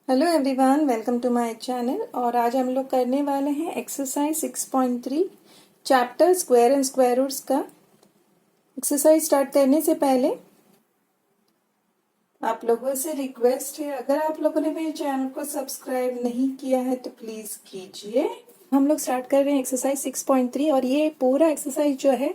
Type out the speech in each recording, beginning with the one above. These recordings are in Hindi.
Hello everyone, welcome to my channel. और आज हम लोग करने वाले हैं exercise 6.3 chapter square and square roots का। एक्सरसाइज स्टार्ट करने से पहले आप लोगों से रिक्वेस्ट है, अगर आप लोगों ने मेरे चैनल को सब्सक्राइब नहीं किया है तो प्लीज कीजिए। हम लोग स्टार्ट कर रहे हैं एक्सरसाइज 6.3 और ये पूरा एक्सरसाइज जो है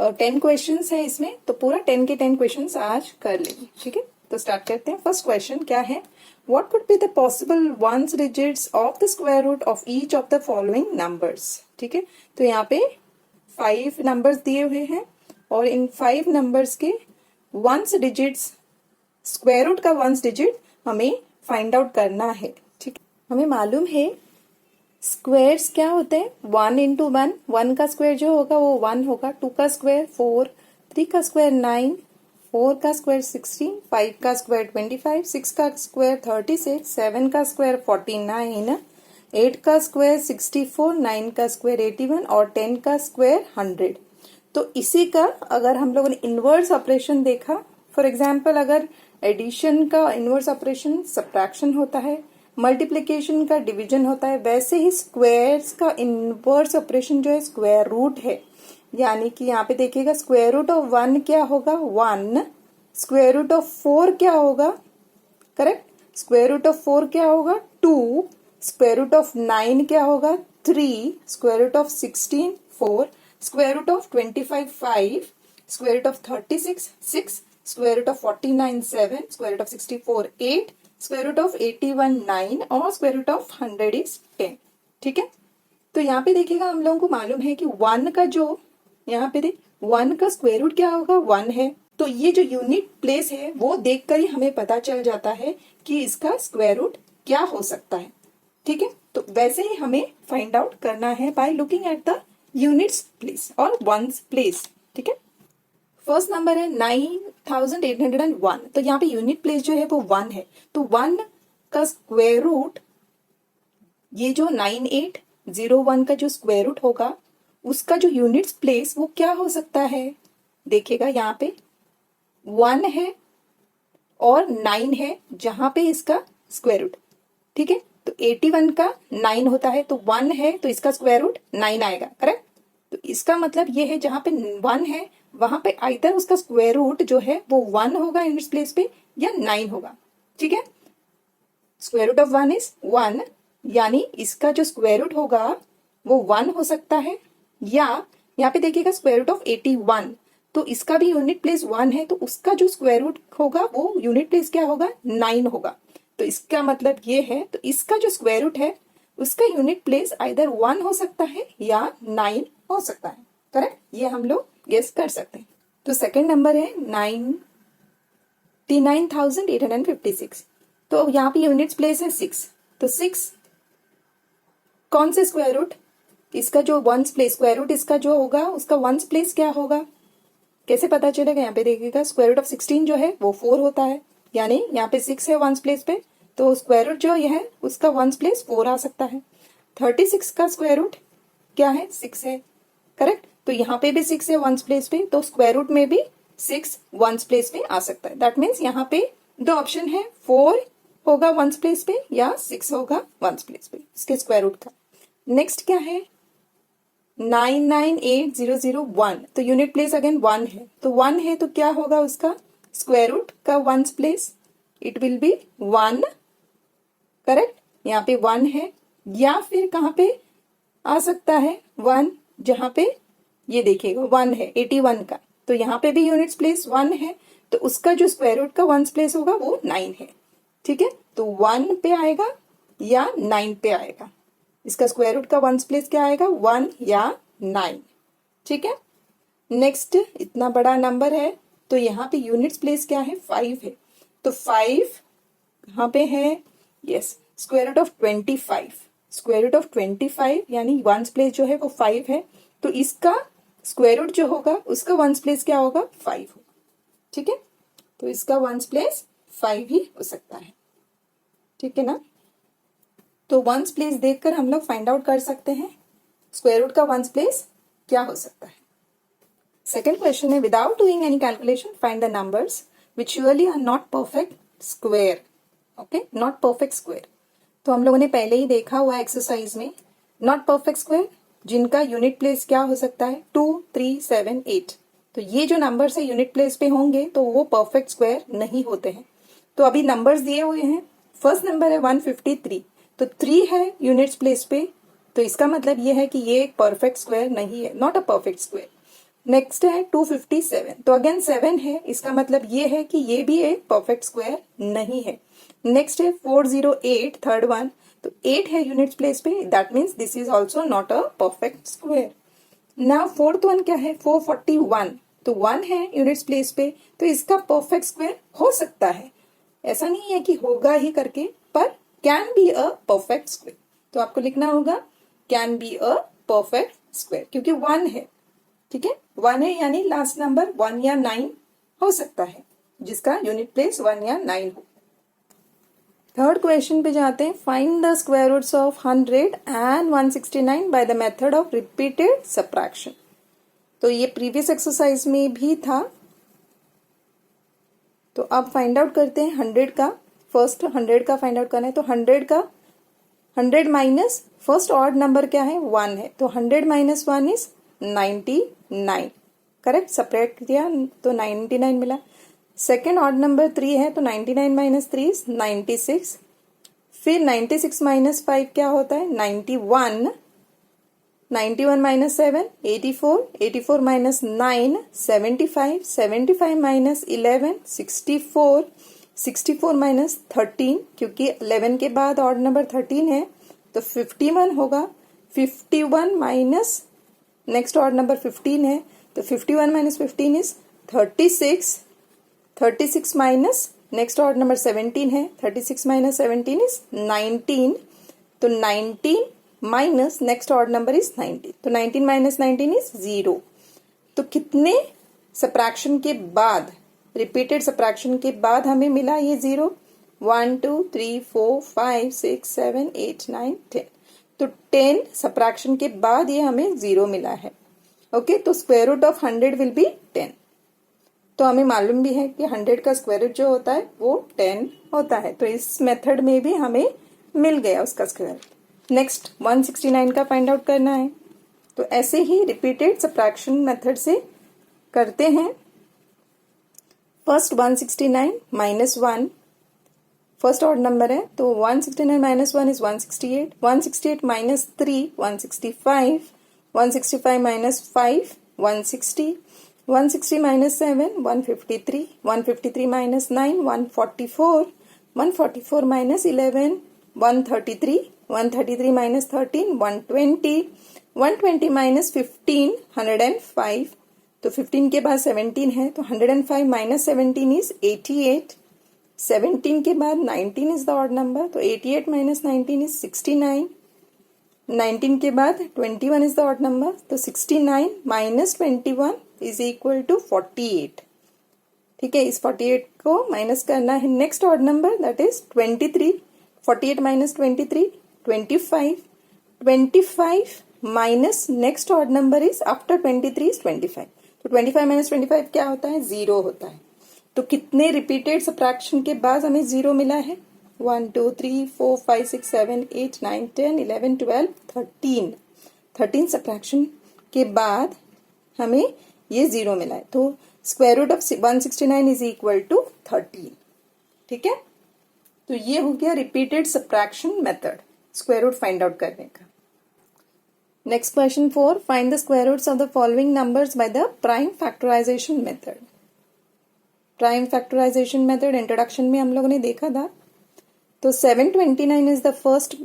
10 क्वेश्चंस है इसमें, तो पूरा 10 के 10 क्वेश्चंस आज कर लेंगे। ठीक है, तो स्टार्ट करते हैं। फर्स्ट क्वेश्चन क्या है, what could be the possible ones digits of the square root of each of the following numbers. ठीक है, तो यहाँ पे 5 नंबर्स दिए हुए हैं और इन 5 नंबर्स के वंस डिजिट्स, स्क्वायर रूट का वंस डिजिट हमें फाइंड आउट करना है। ठीक है, हमें मालूम है स्क्वायर्स क्या होते हैं, 1 इंटू 1, 1 का स्क्वायर जो होगा वो 1 होगा, 2 का स्क्वायर 4, 3 का स्क्वायर 9, 4 का स्क्वायर 16, 5 का स्क्वायर 25, 6 का स्क्वायर 36, 7 का स्क्वायर 49, 8 का स्क्वायर 64, 9 का स्क्वायर 81 और 10 का स्क्वायर 100। तो इसी का अगर हम लोगों ने इनवर्स ऑपरेशन देखा, फॉर एग्जाम्पल अगर एडिशन का इनवर्स ऑपरेशन सब्ट्रैक्शन होता है, मल्टीप्लिकेशन का डिवीजन होता है, वैसे ही स्क्वायर्स का इनवर्स ऑपरेशन जो है स्क्वायर रूट है। यानी कि यहाँ पे देखिएगा स्क्वायर रूट ऑफ 1 क्या होगा 1, स्क्वायर रूट ऑफ 4 क्या होगा, करेक्ट, स्क्वायर रूट ऑफ 4 क्या होगा 2, स्क्वायर रूट ऑफ 9 क्या होगा 3, square root of 16 4, square root of 25 5, square root of 36 6, square root of 49 7, square root of 64 8, square root of 81 9 और स्क्वायर रूट ऑफ 100 इज 10। ठीक है, तो यहाँ पे देखिएगा हम लोगों को मालूम है कि 1 का जो यहाँ पे 1 का स्क्वायर रूट क्या होगा 1 है, तो ये जो यूनिट प्लेस है वो देखकर ही हमें पता चल जाता है कि इसका स्क्वायर रूट क्या हो सकता है। ठीक है, तो वैसे ही हमें फाइंड आउट करना है by looking at the units place और वंस प्लेस। ठीक है, फर्स्ट नंबर है 9801, तो यहाँ पे यूनिट प्लेस जो है वो 1 है, तो 1 का स्क्वायर रूट, ये जो 9801 का जो स्क्वायर रूट होगा उसका जो यूनिट्स प्लेस वो क्या हो सकता है। देखिएगा यहाँ पे 1 है और 9 है जहां पे इसका स्क्वायर रूट। ठीक है, तो 81 का 9 होता है, तो 1 है तो इसका स्क्वायर रूट 9 आएगा, करेक्ट। तो इसका मतलब ये है जहां पे 1 है वहां पे आइदर उसका स्क्वायर रूट जो है वो 1 होगा यूनिट्स प्लेस पे या 9 होगा। ठीक है, स्क्वायर रूट ऑफ 1 इज 1, यानी इसका जो स्क्वायर रूट होगा वो 1 हो सकता है, या यहाँ पे देखिएगा स्क्वायर रूट ऑफ 81, तो इसका भी यूनिट प्लेस 1 है, तो उसका जो स्क्वायर रूट होगा वो यूनिट प्लेस क्या होगा 9 होगा। तो इसका मतलब ये है, तो इसका जो स्क्वायर रूट है उसका यूनिट प्लेस आइदर 1 हो सकता है या 9 हो सकता है, करेक्ट, ये हम लोग गेस कर सकते हैं। तो सेकंड नंबर है 99,856, तो यहाँ पे यूनिट्स प्लेस है 6, तो 6 कौन से स्क्वायर रूट, इसका जो वंस प्लेस स्क्वायर रूट इसका जो होगा उसका वंस प्लेस क्या होगा, कैसे पता चलेगा। यहाँ पे देखिएगा स्क्वायर रूट ऑफ 16 जो है वो 4 होता है, यानी यहाँ पे 6 है वंस प्लेस पे, तो स्क्वायर रूट जो है उसका वंस प्लेस 4 आ सकता है। 36 का स्क्वायर रूट क्या है 6 है, करेक्ट, तो यहाँ पे भी 6 है वंस प्लेस पे, तो स्क्वायर रूट में भी 6 वंस प्लेस पे आ सकता है। दैट मीन्स यहाँ पे दो ऑप्शन है, 4 होगा वंस प्लेस पे या 6 होगा वंस प्लेस पे इसके स्क्वायर रूट का। नेक्स्ट क्या है 998001, तो यूनिट प्लेस अगेन 1 है, तो 1 है तो क्या होगा उसका स्क्वायर रूट का ones place, it will be 1, correct, यहाँ पे 1 है, या फिर कहाँ पे आ सकता है 1, जहां पे ये देखिएगा 1 है 81 का, तो यहाँ पे भी यूनिट्स प्लेस 1 है, तो उसका जो स्क्वायर रूट का वंस प्लेस होगा वो 9 है। ठीक है, तो 1 पे आएगा या 9 पे आएगा, इसका स्क्वायर रूट का वंस प्लेस क्या आएगा 1 या 9। ठीक है, नेक्स्ट इतना बड़ा नंबर है तो यहाँ पे यूनिट्स प्लेस क्या है 5 है, तो 5 कहाँ पे है, yes, square root of 25, square root of 25 यानी वंस प्लेस जो है वो 5 है, तो इसका स्क्वायर रूट जो होगा उसका वंस प्लेस क्या होगा 5 होगा। ठीक है, तो इसका वंस प्लेस 5 ही हो सकता है। ठीक है ना, तो वंस प्लेस देखकर हम लोग फाइंड आउट कर सकते हैं स्क्वायर रूट का वंस प्लेस क्या हो सकता है। सेकेंड क्वेश्चन है, without doing any calculation find the numbers which surely are not perfect square okay, not perfect square. तो हम लोगों ने पहले ही देखा हुआ एक्सरसाइज में नॉट परफेक्ट स्क्वायर जिनका यूनिट प्लेस क्या हो सकता है 2, 3, 7, 8। तो ये जो नंबर्स है यूनिट प्लेस पे होंगे तो वो परफेक्ट स्क्वायर नहीं होते हैं। तो अभी नंबर्स दिए हुए हैं, फर्स्ट नंबर है 153, तो 3 है यूनिट्स प्लेस पे, तो इसका मतलब ये है कि ये एक परफेक्ट स्क्वायर नहीं है, not a perfect square. Next है 257, तो अगेन 7 है, इसका मतलब ये है कि ये भी एक परफेक्ट स्क्वायर नहीं है। नेक्स्ट है 408, थर्ड वन, तो 8 है यूनिट्स प्लेस पे, that means this is also not a perfect square. Now fourth one क्या है 441, तो 1 है यूनिट्स प्लेस पे, तो इसका परफेक्ट स्क्वायर हो सकता है, ऐसा नहीं है कि होगा ही करके, पर can be a perfect square. तो आपको लिखना होगा can be a perfect square, क्योंकि 1 है, ठीक है, 1 है यानी लास्ट नंबर 1 या 9 हो सकता है जिसका यूनिट प्लेस 1 या 9 हो। थर्ड क्वेश्चन पे जाते हैं, find the square roots of 100 and 169 by the method of repeated subtraction. तो ये प्रीवियस एक्सरसाइज में भी था, तो अब फाइंड आउट करते हैं 100 का। फर्स्ट 100 का फाइंड आउट करना है, तो 100 का 100 माइनस फर्स्ट ऑड नंबर क्या है 1 है, तो 100 माइनस 1 इज 99, करेक्ट, सेपरेट किया तो 99 मिला। सेकेंड ऑड नंबर 3 है, तो 99 माइनस 3 इज 96, फिर 96 माइनस 5 क्या होता है 91, 91 माइनस 7 84, 84 माइनस 9 75, 75 माइनस 11 64, 64 माइनस 13, क्योंकि 11 के बाद ऑड नंबर 13 है तो 51 होगा। 51 माइनस नेक्स्ट ऑड नंबर 15 है, तो 51 minus 15 is 36, 36 minus next odd number 17 है, 36 माइनस 17 इज 19, तो 19 minus next odd number is 19, तो 19 माइनस 19 इज 0। तो कितने सब्ट्रैक्शन के बाद, रिपीटेड सब्ट्रैक्शन के बाद हमें मिला ये 0, 1 2 3 4 5 6 7 8 9 10, तो 10 सब्ट्रैक्शन के बाद ये हमें 0 मिला है। ओके, तो square root of 100 will be 10। तो हमें मालूम भी है कि 100 का स्क्वायर रूट जो होता है वो 10 होता है, तो इस मेथड में भी हमें मिल गया उसका स्क्वायर रूट। नेक्स्ट 169 का फाइंड आउट करना है, तो ऐसे ही रिपीटेड सब्ट्रैक्शन मेथड से करते हैं। First 169 minus 1, first odd number है, तो 169 minus 1 is 168, 168 minus 3 165, 165 minus 5 160, 160 minus 7 153, 153 minus 9 144, 144 minus 11 133, 133 minus 13 120, 120 minus 15 105, तो 15 के बाद 17 है, तो 105 माइनस 17 इज 88, 17 के बाद 19 इज द ऑड नंबर, तो 88 माइनस 19 इज 69, 19 के बाद 21 इज द ऑड नंबर, तो 69 माइनस 21 इज इक्वल टू 48। ठीक है, इस 48 को माइनस करना है next odd number that is 23, 48 minus 23 25, 25 minus next odd number is after 23 is 25, तो 25 माइनस 25 क्या होता है 0 होता है। तो कितने रिपीटेड सब्ट्रैक्शन के बाद हमें 0 मिला है 1 2 3 4 5 6 7 8 9 10 11 12 13, 13 सब्ट्रैक्शन के बाद हमें ये 0 मिला है, तो square root of 169 is equal to 13। ठीक है, तो ये हो गया repeated subtraction method square root find out करने का। Next question 4, find the square roots of the following numbers by the prime factorisation method. Prime factorisation method introduction में हम लोगों ने देखा था, तो 729 इज द फर्स्ट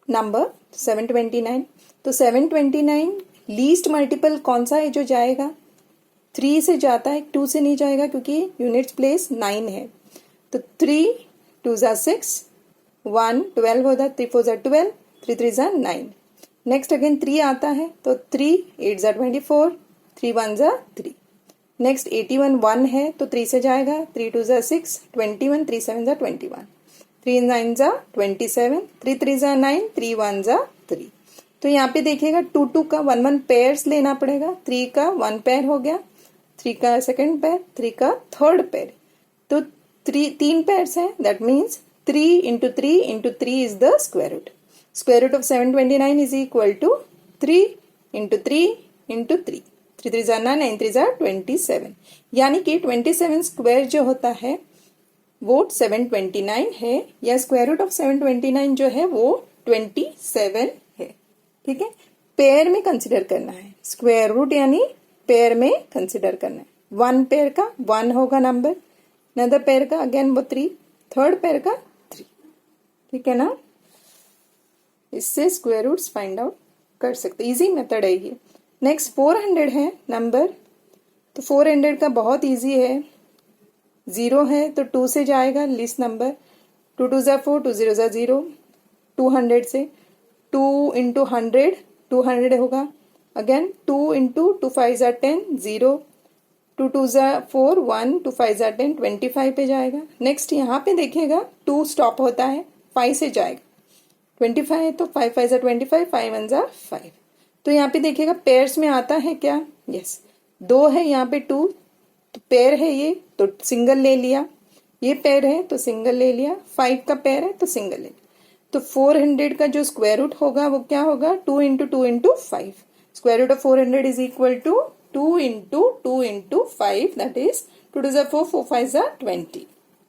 नंबर 729, तो 729 लीस्ट मल्टीपल कौन सा है जो जाएगा 3 से जाता है, 2 से नहीं जाएगा क्योंकि यूनिट्स प्लेस 9 है, तो 3 2 जा 6 1 12 होता, 3 4 जा 12 3 3 जा 9। नेक्स्ट अगेन 3 आता है, तो 3 8 जा 24 3 1 जा 3। नेक्स्ट 81 1 है, तो 3 से जाएगा, 3 2 जा 6 21 3 7 जा 21, 3 9 जा 27 3 3 जा 9 3 1 जा 3। तो यहाँ पे देखिएगा 2 2 का 1 1 पेयर्स लेना पड़ेगा, 3 का 1 पेयर हो गया, 3 का सेकंड पेयर, 3 का थर्ड पेयर, तो तीन पेयर्स है, that means 3 into 3 into 3 is the square root. Square root of 729 is equal to 3 into 3 into 3. 3 3 are 9, 9 3 are 27. यानी कि 27 स्क्वायर जो होता है वो 729 है, या स्क्वायर रूट ऑफ 729 जो है वो 27 है. ठीक है, पेयर में कंसिडर करना है. स्क्वायर रूट यानी पेयर में कंसिडर करना है. वन पेयर का 1 होगा नंबर, अनदर पेयर का अगेन वो 3, थर्ड पेयर का 3. ठीक है ना, इससे स्क्वायर रूट्स फाइंड आउट कर सकते. इजी मेथड है ये. नेक्स्ट 400 है नंबर, तो 400 का बहुत इजी है. 0 है तो 2 से जाएगा लिस्ट नंबर. 2 2 ज़ा 4, 2 0 ज़ा 0. 200 से 2 इंटू 100 200 होगा. अगेन 2 इंटू 2 5 ज़ा 10 0. 2 2 ज़ा 4 1, 2 5 ज़ा 10 25 पे जाएगा. नेक्स्ट यहाँ पे देखिएगा 2 स्टॉप होता है, 5 से जाएगा. 25 है तो 5 5 ज़ा 25, 5 1 ज़ा 5. तो यहाँ पे देखिएगा पेयर्स में आता है क्या, यस. 2 है यहाँ पे 2, तो पेयर है ये तो सिंगल ले लिया. ये पेयर है तो सिंगल ले लिया. 5 का पेयर है तो सिंगल ले लिया. तो 400 का जो स्क्वायर रूट होगा वो क्या होगा, 2 into 2 into 5. Square root of 400 is equal to 2 into 2 into 5, that is 2 2 ज़ा 4, 4 5 ज़ा 20.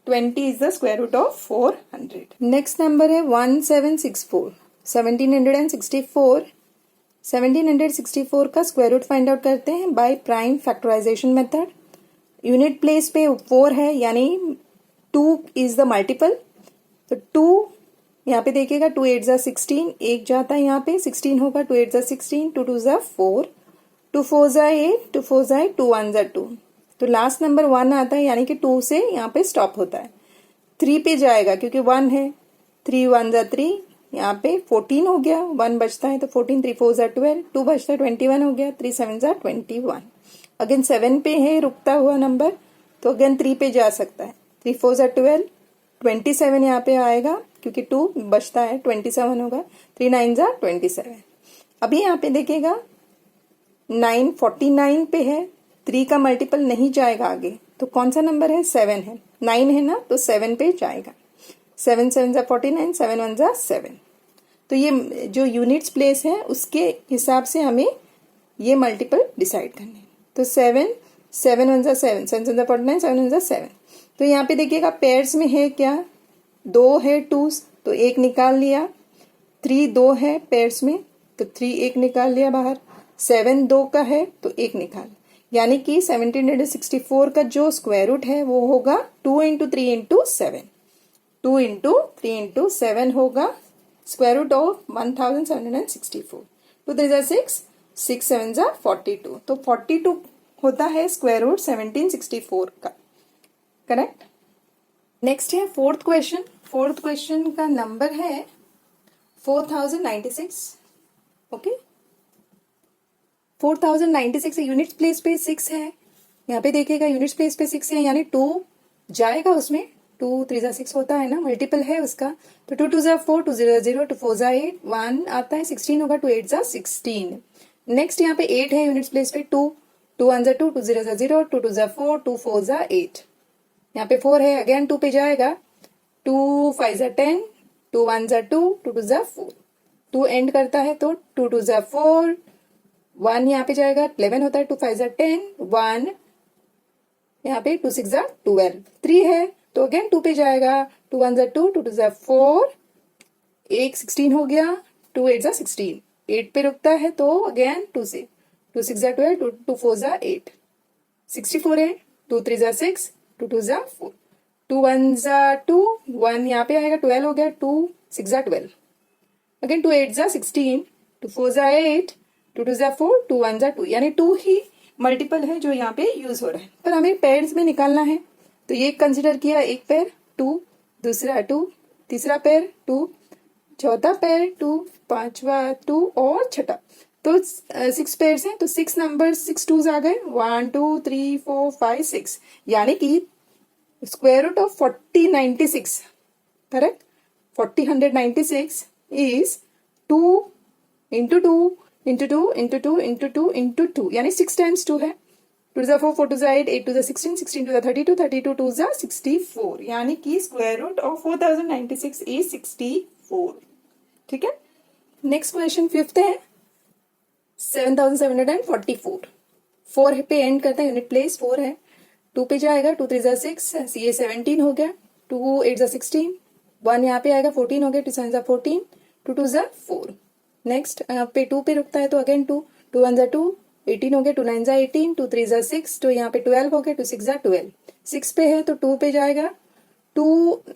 20 is the square root of 400. Next number है 1764. 1764 1764 का स्क्वायर रूट फाइंड आउट करते हैं by prime factorisation method. Unit place पे 4 है, यानी 2 इज द मल्टीपल. तो 2 यहाँ पे देखिएगा 2 8 ज़ा 16, एक जाता है यहाँ पे 16 होगा. 2 8 ज़ा 16, 2 2 ज़ा 4, 2 4 ज़ा 8, 2 4 ज़ा 8, 2 1 ज़ा 2. तो लास्ट नंबर 1 आता है, यानी कि 2 से यहाँ पे स्टॉप होता है. 3 पे जाएगा क्योंकि 1 है. 3 1 ज़ा 3, यहाँ पे 14 हो गया. 1 बचता है तो 14, 3 4 ज़ा 12, 2 बचता है 21 हो गया. 3 7 ज़ा 21. अगेन 7 पे है रुकता हुआ नंबर, तो अगेन 3 पे जा सकता है. 3 4 ज़ा 12, 27 यहाँ पे आएगा क्योंकि 2 बचता है, 27 होगा. 3 9 ज़ा 27. अभी यहाँ पे देखिएगा 9 49 पे है. 3 का मल्टीपल नहीं जाएगा आगे, तो कौन सा नंबर है, 7 है. 9 है ना, तो 7 पे जाएगा. 7 7 ज़ा 49, 7 1 ज़ा 7. तो ये जो यूनिट्स प्लेस है उसके हिसाब से हमें ये मल्टीपल डिसाइड करने. तो 7 7 1 ज़ा 7, 7 7 ज़ा 49, 7 1 ज़ा 7. तो यहाँ पे देखिएगा पेयर्स में है क्या, 2 है 2, तो 1 निकाल लिया. 3 2 है पेयर्स में, तो 3 1 निकाल लिया बाहर. 7 2 का है तो 1 निकाल. यानी कि 1764 का जो स्क्वायर रूट है वो होगा 2 इंटू 3 इंटू 7. 2 इंटू 3 इंटू 7 होगा स्क्वायर रूट ऑफ 1764. 2 3 ज़ा 6, 6 7 ज़ा 42. तो 42 होता है स्क्वायर रूट 1764 का. करेक्ट. नेक्स्ट है फोर्थ क्वेश्चन. फोर्थ क्वेश्चन का नंबर है 4096. ओके, 4096 यूनिट प्लेस पे 6 है. यहाँ पे देखिएगा यूनिट प्लेस पे 6 है, यानी 2 जाएगा उसमें. 2 3 ज़ा 6 होता है ना, मल्टीपल है उसका. तो 2 2 ज़ा 4, 2 0 0, 2 4 ज़ा 8, 1 आता है. 16 होगा. 2 8 ज़ा 16. नेक्स्ट यहाँ पे 8 है यूनिट प्लेस पे. 2 2 1 ज़ा 2, 2 0 ज़ा 0, 2 2 ज़ा 4, 2 4 ज़ा 8. यहाँ पे 4 है, अगेन 2 पे जाएगा. 2 5 ज़ा 10, 2 1 ज़ा 2, 2 2 ज़ा 4. 2 एंड करता है तो 2 2 ज़ा 4, 1 यहाँ पे जाएगा. 11 होता है. 2 5 ज़ा 10, 1 यहाँ पे. 2 6 ज़ा 12. 3 है तो अगेन 2 पे जाएगा. 2 1 ज़ा 2, 2 2 ज़ा 4, 1 16 हो गया. 2 8 ज़ा 16, 8 पे रुकता है तो अगेन 2 से. 2 6 ज़ा 12, 2 4 ज़ा 8, 64 है. 2 3 ज़ा 6, 2 2 ज़ा 4, 2 1 ज़ा 2, 1 यहाँ पे आएगा. 12 हो गया. 2 6 ज़ा 12, अगेन 2 8 ज़ा 16, 2 4 ज़ा 8, 2 2 ज़ा 4, 2 1 ज़ा 2. यानी 2 ही मल्टीपल है जो यहाँ पे यूज हो रहा है. पर हमें पेयर्स में निकालना है, तो ये कंसिडर किया. एक पेयर 2, दूसरा 2, तीसरा पेयर 2, चौथा पेयर 2, पांचवा 2 और छठा. तो 6 पेयर्स हैं, तो 6 नंबर 6 2s आ गए. 1 2 3 4 5 6, यानी कि square root of 4096. Correct. 4096 is 2 into 2 into 2 into 2 into 2 into 2, यानी 6 टाइम्स 2 है. 2 जा 4, 4 2 जा 8, 8 2 जा 16, 16 2 जा 32, 32 2 जा 64, यानी कि स्क्वायर रूट ऑफ 4096 इज 64। ठीक है, नेक्स्ट क्वेश्चन फिफ्थ है 7744। 4 पे एंड करता है, यूनिट प्लेस 4 है, 2 पे जाएगा, 2 3 जा 6, ये 17 हो गया, 2 8 जा 16, 1 यहाँ पे आएगा, 14 हो गया, 2 7 जा 14, 2 2 जा 4। नेक्स्ट यहाँ पे 2 पे रुकता है तो अगेन 2, 2 1 जा 2, 18 हो गया, 2 9 जा 18, 2 3 जा 6, तो यहाँ पे 12 हो गया, 2 6 जा 12, 6 पे है तो 2 पे जाएगा, 2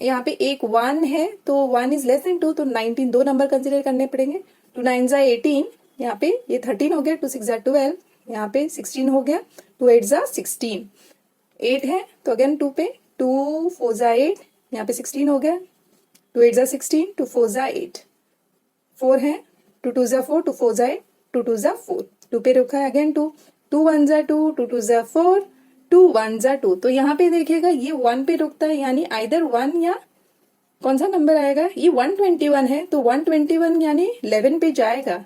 यहाँ पे एक 1 है तो 1 इज लेस देन 2, तो 19 दो नंबर कंसिडर करने पड़ेंगे, 2 9 जा 18, यहाँ पे ये 13 हो गया, 2 6 जा 12, यहाँ पे 16 हो गया, 2 8 जा 16, 8 है तो अगेन 2 पे, 2 4 जा 8, यहाँ पे 16 हो गया, 2 8 जा 16, 2 4 जा 8, 4 है, 2 2 जा 4, 2 4 जा 8, 2 2 जा 4, 2 पे रुका है अगेन 2, 2 1 जा 2, 2 2 जा 4, 2 1 जा 2, तो यहाँ पे देखिएगा ये 1 पे रुकता है, यानी आइदर 1 या कौन सा नंबर आएगा, ये 121 है तो 121 यानी 11 पे जाएगा,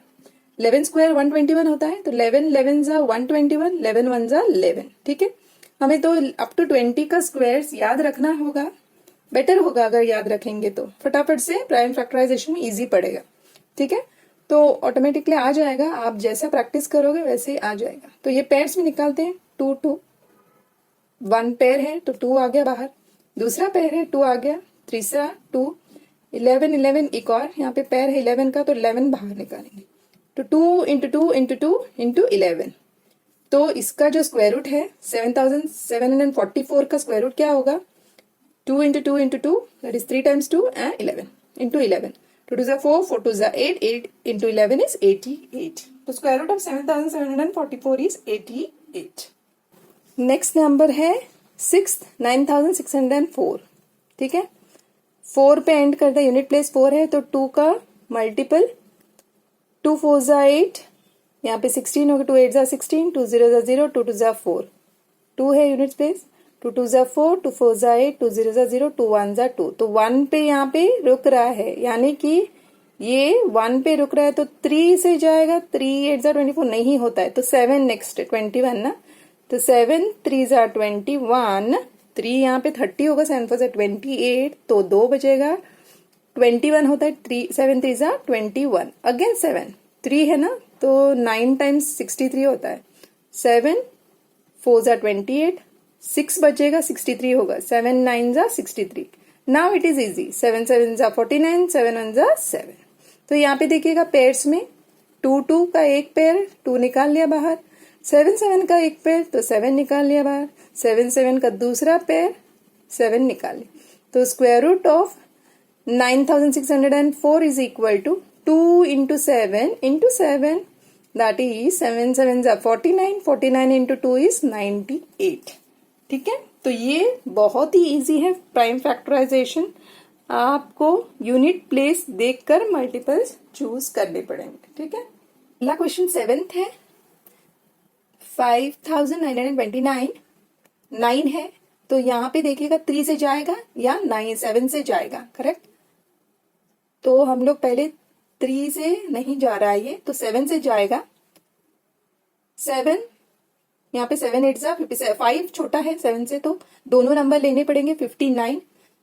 11 स्क्वायर 121 होता है, तो 11 11 जा 121, 11 1 जा 11। ठीक है, हमें तो अप टू 20 का स्क्वायर्स याद रखना होगा, बेटर होगा अगर याद रखेंगे तो फटाफट से प्राइम फैक्टराइजेशन में इजी पड़ेगा। ठीक है, तो ऑटोमेटिकली आ जाएगा, आप जैसा प्रैक्टिस करोगे वैसे ही आ जाएगा। तो ये पेयर्स में निकालते हैं, 2 2, 1 पेयर है तो 2 आ गया बाहर, दूसरा पेयर है 2 आ गया, तीसरा 2, 11 11 एक और यहाँ पे पेयर है 11 का तो 11 बाहर निकालेंगे, तो 2 इंटू 2 इंटू 2 इंटू 11, तो इसका जो स्क्वायर रूट है 7744 का स्क्वायर रूट क्या होगा, 2 into 2 into 2 that is 3 times 2 and 11 into 11, 2 2 जा 4, 4 2 जा 8, 8 इंटू 11 इज 88, तो square root of 7744 is 88। Next number है 6 9604। ठीक है, 4 पे एंड करता है, यूनिट प्लेस 4 है तो 2 का मल्टीपल, 2 4 जा 8, यहाँ पे 16 होगा, 2 8 जा 16, 2 0 जा 0, 2 2 जा 4, 2 है यूनिट प्लेस, 2 2 जा 4, 2 4 जा 8, 2 0 जा 0, 2 1 जा 2, तो 1 पे यहाँ पे रुक रहा है, यानी कि ये 1 पे रुक रहा है तो 3 से जाएगा, 3 8 जा 24 नहीं होता है, तो 7 नेक्स्ट 21 ना, तो 7 3 जा 21, 3 यहाँ पे 30 होगा, 7 4 जा 28, तो 2 बचेगा, 21 होता है, 3 7 3 जा 21, अगेन 7 3 है ना, तो 9 टाइम्स 63 होता है, 7 4 जा 28, 6 बचेगा 63 होगा, 7 9 जा 63, नाउ इट इज इजी, 7 7 जा 49, 7 1 जा 7, तो यहाँ पे देखिएगा पेयर्स में 2 2 का एक पेयर 2 निकाल लिया बाहर, 7 7 का एक पेयर तो 7 निकाल लिया बाहर, 7 7 का दूसरा पेयर 7 निकाल लिया, तो square root of 9604 is equal to 2 into 7 that is 7 7 जा 49, 49 into 2 is 98। ठीक है, तो ये बहुत ही इजी है प्राइम फैक्टराइजेशन, आपको यूनिट प्लेस देखकर मल्टीपल्स चूज करने पड़ेंगे। ठीक है, अगला क्वेश्चन 7th है 5929, 9 है तो यहाँ पे देखिएगा 3 से जाएगा या 7 से जाएगा, करेक्ट, तो हम लोग पहले 3 से नहीं जा रहा है ये, तो 7 से जाएगा, 7 यहाँ पे 7 8 जा 55 छोटा है 7 से, तो दोनों नंबर लेने पड़ेंगे, 59,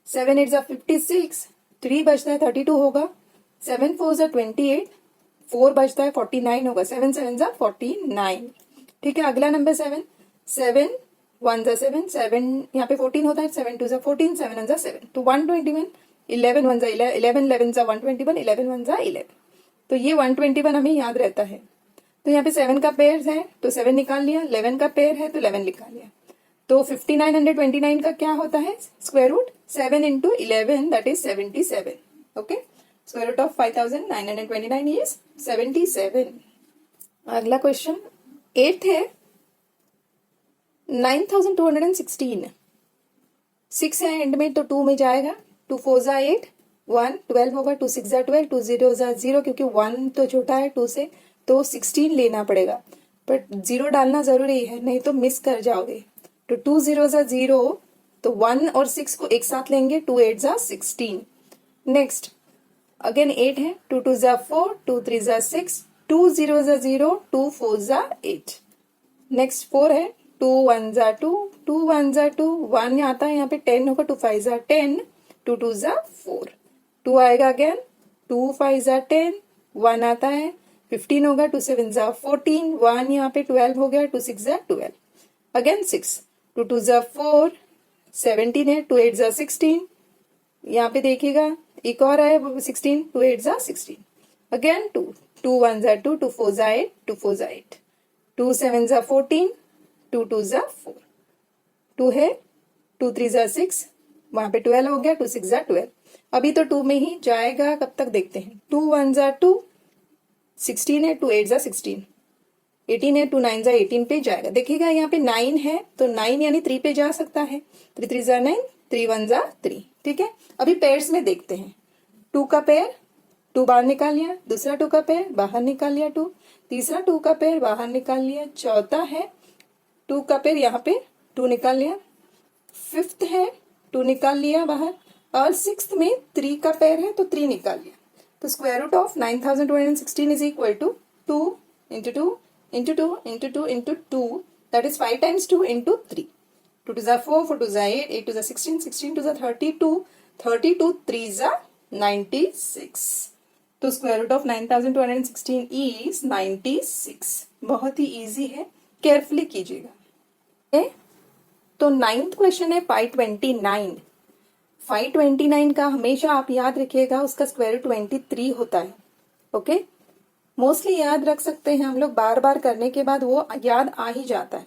7 8 जा 56, 3 बचता है 32 होगा, 7 4 जा 28, 4 बचता है 49 होगा, 7 7 जा 49। ठीक है, अगला नंबर 7 7 1 जा 7, 7 यहाँ पे 14 होता है, 7 2 जा 14, 7 1 जा 7, तो 121, 11 1 जा 11, 11 जा 121, 11 1 जा 11, तो ये 121 हमें याद रहता है। तो यहाँ पे 7 का पेयर है तो 7 निकाल लिया, 11 का पेयर है तो 11 निकाल लिया, तो 5929 का क्या होता है square root, 7 into 11 that is 77। Okay, square root of 5929 is 77। अगला क्वेश्चन 8 है 9216, 6 है एंड में तो 2 में जाएगा, 2 4 जा 8, 1 12 होगा, 2 6 जा 12, 2 0 जा 0, क्योंकि 1 तो छोटा है 2 से, तो 16 लेना पड़ेगा, बट 0 डालना जरूरी है नहीं तो मिस कर जाओगे, तो 2 0 जा 0, तो 1 और 6 को एक साथ लेंगे, 2 8 जा 16। नेक्स्ट अगेन 8 है, 2 2 जा 4, 2 3 जा 6, 2 0 जा 0, 2 4 जा 8। नेक्स्ट 4 है, 2 1 जा 2, 2 1 जा 2, 1 आता है यहाँ पे, 10 होगा, 2 5 जा 10, 2 2 जा 4, 2 आएगा अगेन, 2 5 जा 10, 1 आता है, 15 होगा, 2 7 जा 14, 1 यहाँ पे 12 हो गया, 2 6 जा 12, अगेन 6, 2 2 जा 4, 17 है, 2 8 जा 16, यहाँ पे देखिएगा एक और है 16, 2 8 जा 16, अगेन 2, 2 1 जा 2, 2 4 जा 8, 2 4 जा 8, 2 7 जा 14, 2 2 जा 4, 2 है, 2 3 जा 6, वहां पे 12 हो गया, 2 6 जा 12, अभी तो 2 में ही जाएगा, कब तक देखते हैं, 2 1 जा 2, 16 है, 2 8 जा 16, 18 है, 2 9 जा 18 पे जाएगा, देखिएगा यहाँ पे 9 है तो 9 यानी 3 पे जा सकता है, 3 3 जा 9, 3 1 जा 3, ठीक है। अभी पेयर्स में देखते हैं, 2 का पेयर 2 बाहर निकाल लिया, दूसरा 2 का पेयर बाहर निकाल लिया 2, तीसरा 2 का पेयर बाहर निकाल लिया, चौथा है 2 का पेयर यहाँ पे 2 निकाल लिया, फिफ्थ है 2 निकाल लिया बाहर, और सिक्स्थ में 3 का पेयर है तो 3 निकाल लिया। तो square root of 9216 is equal to 2 into 2 into 2 into 2 into 2, that is 5 times 2 into 3, 2 2 जा 4, 4 2 जा 8, 8 2 जा 16, 16 2 जा 32, 32 3 जा 96। तो स्क्वायर रूट ऑफ 9216 इज 96। बहुत ही इजी है, केयरफुली कीजिएगा। तो 9th क्वेश्चन है 529। 529 का हमेशा आप याद रखिएगा, उसका स्क्वायर रूट 23 होता है। ओके, मोस्टली याद रख सकते हैं हम लोग, बार बार करने के बाद वो याद आ ही जाता है।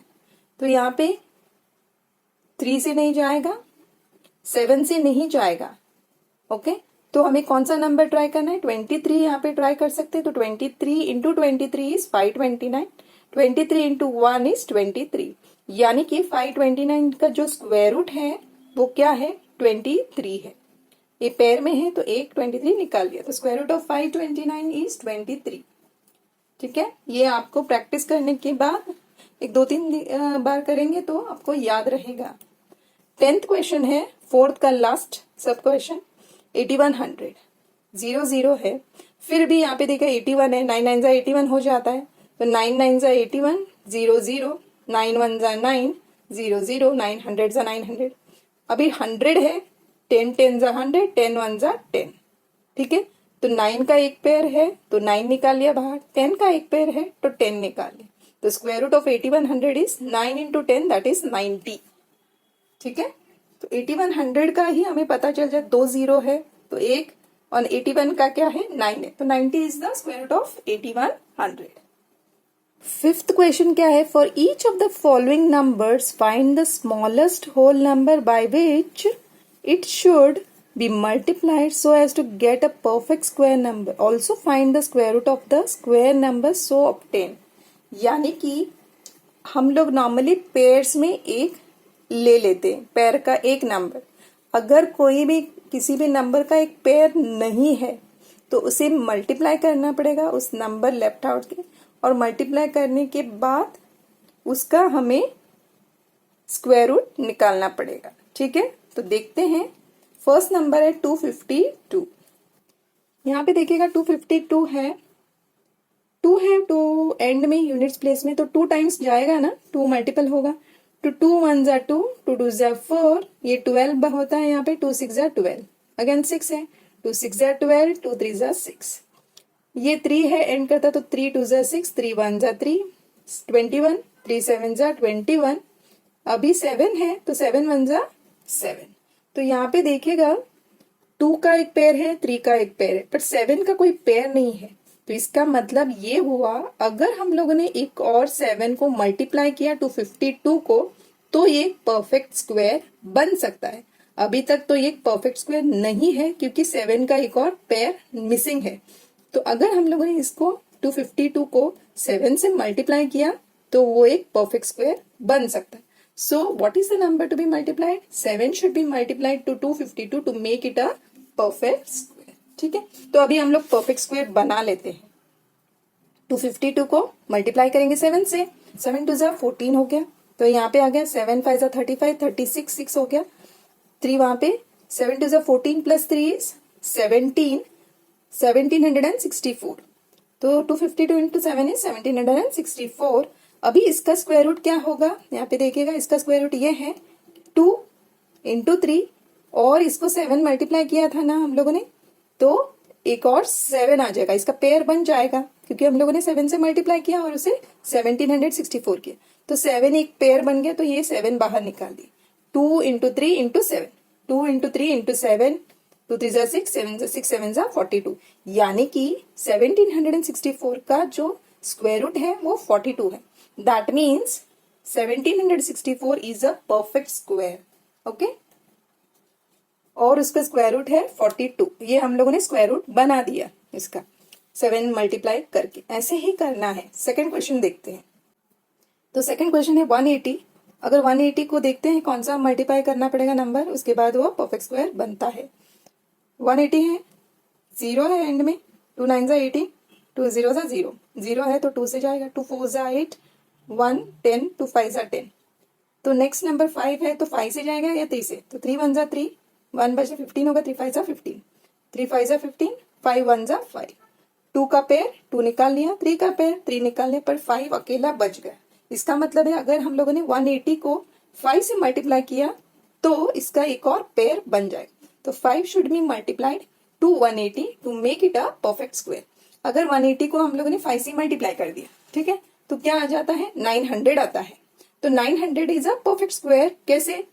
तो यहाँ पे 3 से नहीं जाएगा, 7 से नहीं जाएगा। ओके, तो हमें कौन सा नंबर ट्राई करना है, 23 यहाँ पे ट्राई कर सकते हैं। तो 23 इंटू 23 इज 529, 23 इंटू 1 इज 23, यानी कि 529 का जो स्क्वायर रूट है वो क्या है, 23 है। ये पेयर में है तो एक 23 निकाल लिया, तो स्क्वायर रूट ऑफ 529 इज 23। ठीक है, ये आपको प्रैक्टिस करने के बाद 1 2 3 बार करेंगे तो आपको याद रहेगा। 10th क्वेश्चन है, 4th का लास्ट सब क्वेश्चन, 8100 0 है, फिर भी यहाँ पे देखा 81 है, 9 9 जा 81 हो जाता है, तो 9 9 जा 81 0 0, 9 1 जा 9 0 0, 9 100 जा 900, अभी 100 है, 10 10 जा 100, 10 1 जा 10, ठीक है। तो 9 का एक पेयर है तो 9 निकाल लिया बाहर, 10 का एक पेयर है तो 10 निकाल लिया, तो square root of 8100 is 9 into 10 that is 90। ठीक है, तो 8100 का ही हमें पता चल जाए, 2 0 है तो 1, और 81 का क्या है 9 है, तो 90 is the square root of 8100। 5th question क्या है, for each of the following numbers find the smallest whole number by which it should be multiplied so as to get a perfect square number. Also find the square root of the square number so obtained. यानी कि हम लोग नॉर्मली पेयर्स में एक ले लेते हैं, पेयर का एक नंबर। अगर कोई भी किसी भी नंबर का एक पेयर नहीं है तो उसे मल्टीप्लाई करना पड़ेगा उस नंबर लेफ्ट आउट के, और मल्टीप्लाई करने के बाद उसका हमें स्क्वायर रूट निकालना पड़ेगा। ठीक है, तो देखते हैं। फर्स्ट नंबर है 252। यहाँ पे देखिएगा 252 है, 2 है तो एंड में यूनिट्स प्लेस में, तो 2 टाइम्स जाएगा ना, 2 मल्टीपल होगा, तो 2 1 जा 2, 2 2 जा 4, ये 12 होता है यहाँ पे, 2 6 जा 12, अगेन 6 है, 2 6 जा 12, 2 3 जा 6, ये 3 है एंड करता, तो 3 2 जा 6, 3 1 जा 3, 21, 3 7 जा 21, अभी 7 है तो 7 1 जा 7। तो यहाँ पे देखिएगा 2 का एक पेयर है, 3 का एक पेयर है, पर 7 का कोई पेयर नहीं है। तो इसका मतलब ये हुआ, अगर हम लोगों ने एक और 7 को मल्टीप्लाई किया 252 को, तो ये परफेक्ट स्क्वायर बन सकता है। अभी तक तो ये परफेक्ट स्क्वायर नहीं है क्योंकि 7 का एक और पेयर मिसिंग है। तो अगर हम लोगों ने इसको 252 को 7 से मल्टीप्लाई किया तो वो एक परफेक्ट स्क्वायर बन सकता है। So what is the number to be multiplied? 7 should be multiplied to 252 to make it a perfect square. ठीक है, तो अभी हम लोग परफेक्ट स्क्वायर बना लेते हैं। 252 को मल्टीप्लाई करेंगे 7 से, 7 2 जा 14 हो गया, तो यहाँ पे आ गया 7 5 जा 35, 36 6 हो गया, 3 वहां पे, 7 2 जा 14 प्लस 3 इज 17, 1764। तो 252 इंटू 7 इज 1764, अभी इसका स्क्वायर रूट क्या होगा, यहाँ पे देखिएगा इसका स्क्वायर रूट ये है 2 इंटू 3, और इसको 7 मल्टीप्लाई किया था ना हम लोगों ने, तो एक और 7 आ जाएगा, इसका पेयर बन जाएगा क्योंकि हम लोगों ने 7 से मल्टीप्लाई किया और उसे 1764 किया, तो 7 एक पेयर बन गया, तो ये 7 बाहर निकाल दी। 2 इंटू 3 इंटू 7, 2 इंटू 3 इंटू 7, 2 3 6, 7 7 42, यानी कि 1764 का जो स्क्वायर रूट है वो 42 है। That means 1764 is a perfect square. Okay, और उसका स्क्वायर रूट है 42। ये हम लोगों ने स्क्वायर रूट बना दिया इसका 7 मल्टीप्लाई करके। ऐसे ही करना है। सेकंड क्वेश्चन देखते हैं। तो सेकंड क्वेश्चन है 180। अगर 180 को देखते हैं कौन सा मल्टीप्लाई करना पड़ेगा नंबर, उसके बाद वो परफेक्ट स्क्वायर बनता है। 180 है, 0 है एंड में, 2 9 18, 2 0 0, 0 है तो 2 से जाएगा, 2 4 8, 1 10, 2 5 10। तो नेक्स्ट नंबर 5 है तो 5 से जाएगा या 3 से, तो 3 1 3, 1 बचे 15 होगा, 3 5 15, 3 5 15, 5 1 5, 2 का पेयर 2 निकाल लिया, 3 का पेयर 3 निकाल लिया, पर 5 अकेला बच गया। इसका मतलब है अगर हम लोगों ने 180 को 5 से मल्टीप्लाई किया तो इसका एक और पेयर बन जाएगा। तो 5 should be multiplied to 180 to make it a perfect square. अगर 180 को हम लोगों ने 5 से मल्टीप्लाई कर दिया, ठीक है, तो क्या आ जाता है, 900 आता है। तो 900 इज अ परफेक्ट स्क्वायर। कैसे,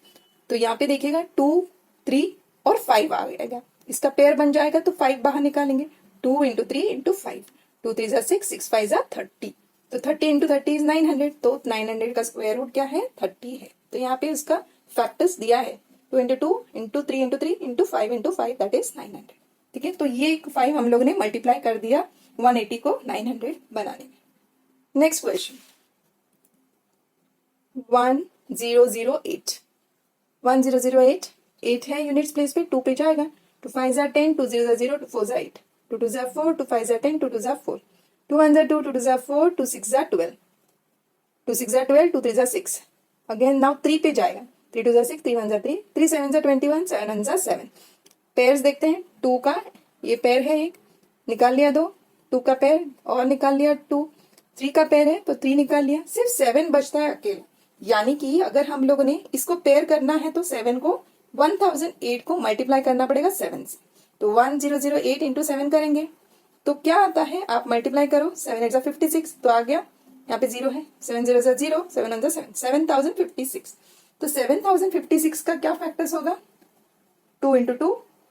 तो यहाँ पे देखिएगा 2 3 और 5 आ जाएगा, इसका पेयर बन जाएगा, तो 5 बाहर निकालेंगे, 2 इंटू 3 इंटू 5, 2 3 6, 6 5 30, तो 30 इंटू 30 इज 900, तो 900 का स्क्वायर रूट क्या है, 30 है। तो यहाँ पे इसका फैक्टर्स दिया है, 2 into 2 into 3 into 3 into 5 into 5, that is 900। ठीक है, तो ये 5 हम लोगों ने मल्टीप्लाई कर दिया 180 को 900 बनाने में। नेक्स्ट क्वेश्चन 1008, 1008, 8 है यूनिट्स प्लेस पे, 2 पे जाएगा, 2 5 10, 2 0 0, 2 4 8, 2 2 4, 2 5 10, 2 2 4, 2 1 2, 2 2 4, 2 6 12, 2 6 12, 2 3 6, अगेन नाउ 3 पे जाएगा, 3 2 6, 3 1 3, 3 7 21, 7 1 7। पेयर्स देखते हैं, 2 का ये पेयर है, एक निकाल लिया, 2 2 का पेयर और निकाल लिया, 2 3 का पेयर है तो 3 निकाल लिया, सिर्फ 7 बचता है अकेला। यानी कि अगर हम लोगों ने इसको पेयर करना है तो 7 को 1008 को मल्टीप्लाई करना पड़ेगा 7 से, तो 1008 इंटू 7 करेंगे तो क्या आता है, आप मल्टीप्लाई करो, 7 8 56, तो आ गया, यहाँ पे 0 है, 7 0 0, 7 1 7, 7056। तो 7056 का क्या फैक्टर्स होगा, 2 into 2,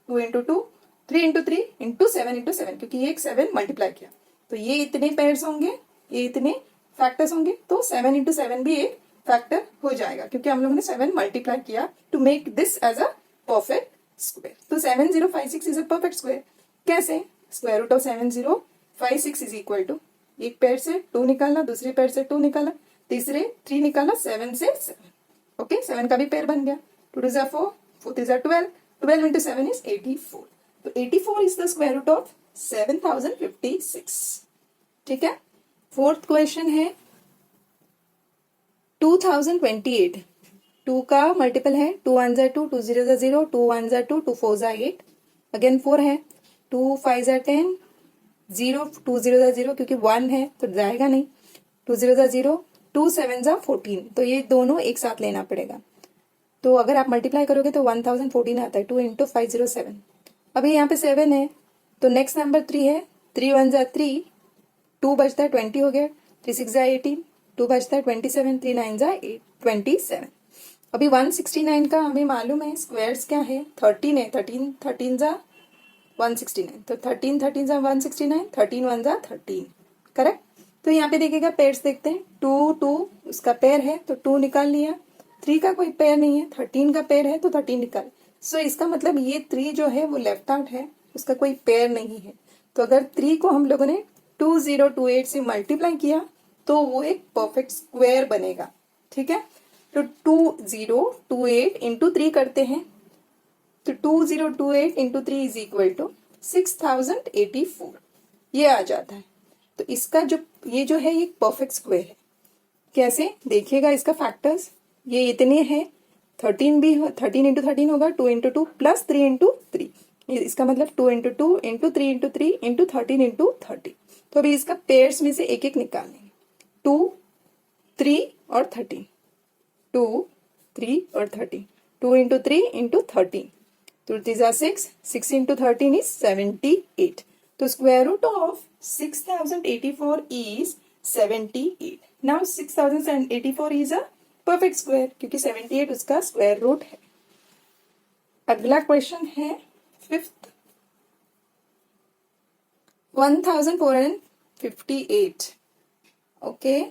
2 into 2, 3 into 3 into 7 into 7, क्योंकि ये एक 7 मल्टीप्लाई किया, तो ये इतने पेयर्स होंगे, ये इतने फैक्टर्स होंगे, तो 7 इंटू 7 भी एक फैक्टर हो जाएगा क्योंकि हम लोगों ने 7 मल्टीप्लाई किया to make this as a perfect square. तो 7056 इज अ परफेक्ट स्क्वायर। कैसे, square root of 7056 is equal to, एक पेयर से 2 निकालना, दूसरे पेयर से 2 निकालना, तीसरे 3 निकालना, 7 से 7, ओके, 7 का भी पेयर बन गया, 2 2 4, 4 3 12, 12 इंटू 7 इज 84, तो 84 is the square root of 7056। ठीक है, फोर्थ क्वेश्चन है 2028, 2 का मल्टीपल है, 2 1 2, 2 0 0, 2 1 2, 2 4 8, अगेन 4 है, 2 5 10, 0 2 0 0, क्योंकि 1 है तो जाएगा नहीं, 2 0 0, 2 7 14, तो ये दोनों एक साथ लेना पड़ेगा, तो अगर आप मल्टीप्लाई करोगे तो 1014 आता है, 2 इंटू 507। अभी यहाँ पे 7 है तो नेक्स्ट नंबर 3 है, 3 1 3, 2 बचता है 20 हो गया, 3 6 18, 2 बचता है 27, 3 9 27। अभी 169 का हमें मालूम है स्क्वायर्स क्या है, 13 है, 13 13 169, तो 13 13 169, 13 1 13, करेक्ट। तो यहाँ पे देखिएगा पेयर्स देखते हैं, 2 2 उसका पेयर है तो 2 निकाल लिया, 3 का कोई पेयर नहीं है, 13 का पेयर है तो 13 निकाल, सो इसका मतलब ये 3 जो है वो लेफ्ट आउट है, उसका कोई पेयर नहीं है। तो अगर 3 को हम लोगों ने 2028 से मल्टीप्लाई किया तो वो एक परफेक्ट स्क्वायर बनेगा। ठीक है, तो 2028 इंटू 3 करते हैं, तो 2028 इंटू 3 इज इक्वल टू 6084, ये आ जाता है। तो इसका जो ये जो है ये परफेक्ट स्क्वायर है। कैसे देखिएगा इसका फैक्टर्स, ये इतने हैं, 13 भी 13 इंटू 13 होगा, 2 इंटू 2 प्लस 3 इंटू 3, इसका मतलब 2 into 2 into 3 into 3 into 13 into 30। तो अभी इसका पेयर्स में से एक एक निकालेंगे, 2 3 और 13, 2, 3 और 13, 2 into 3 into 13, तो these are 6, 6 into 13 is 78. तो square root of 6084 is 78. Now 6084 is a perfect square क्योंकि 78 उसका स्क्वायर रूट है. अगला क्वेश्चन है फिफ्थ, 1458. ओके,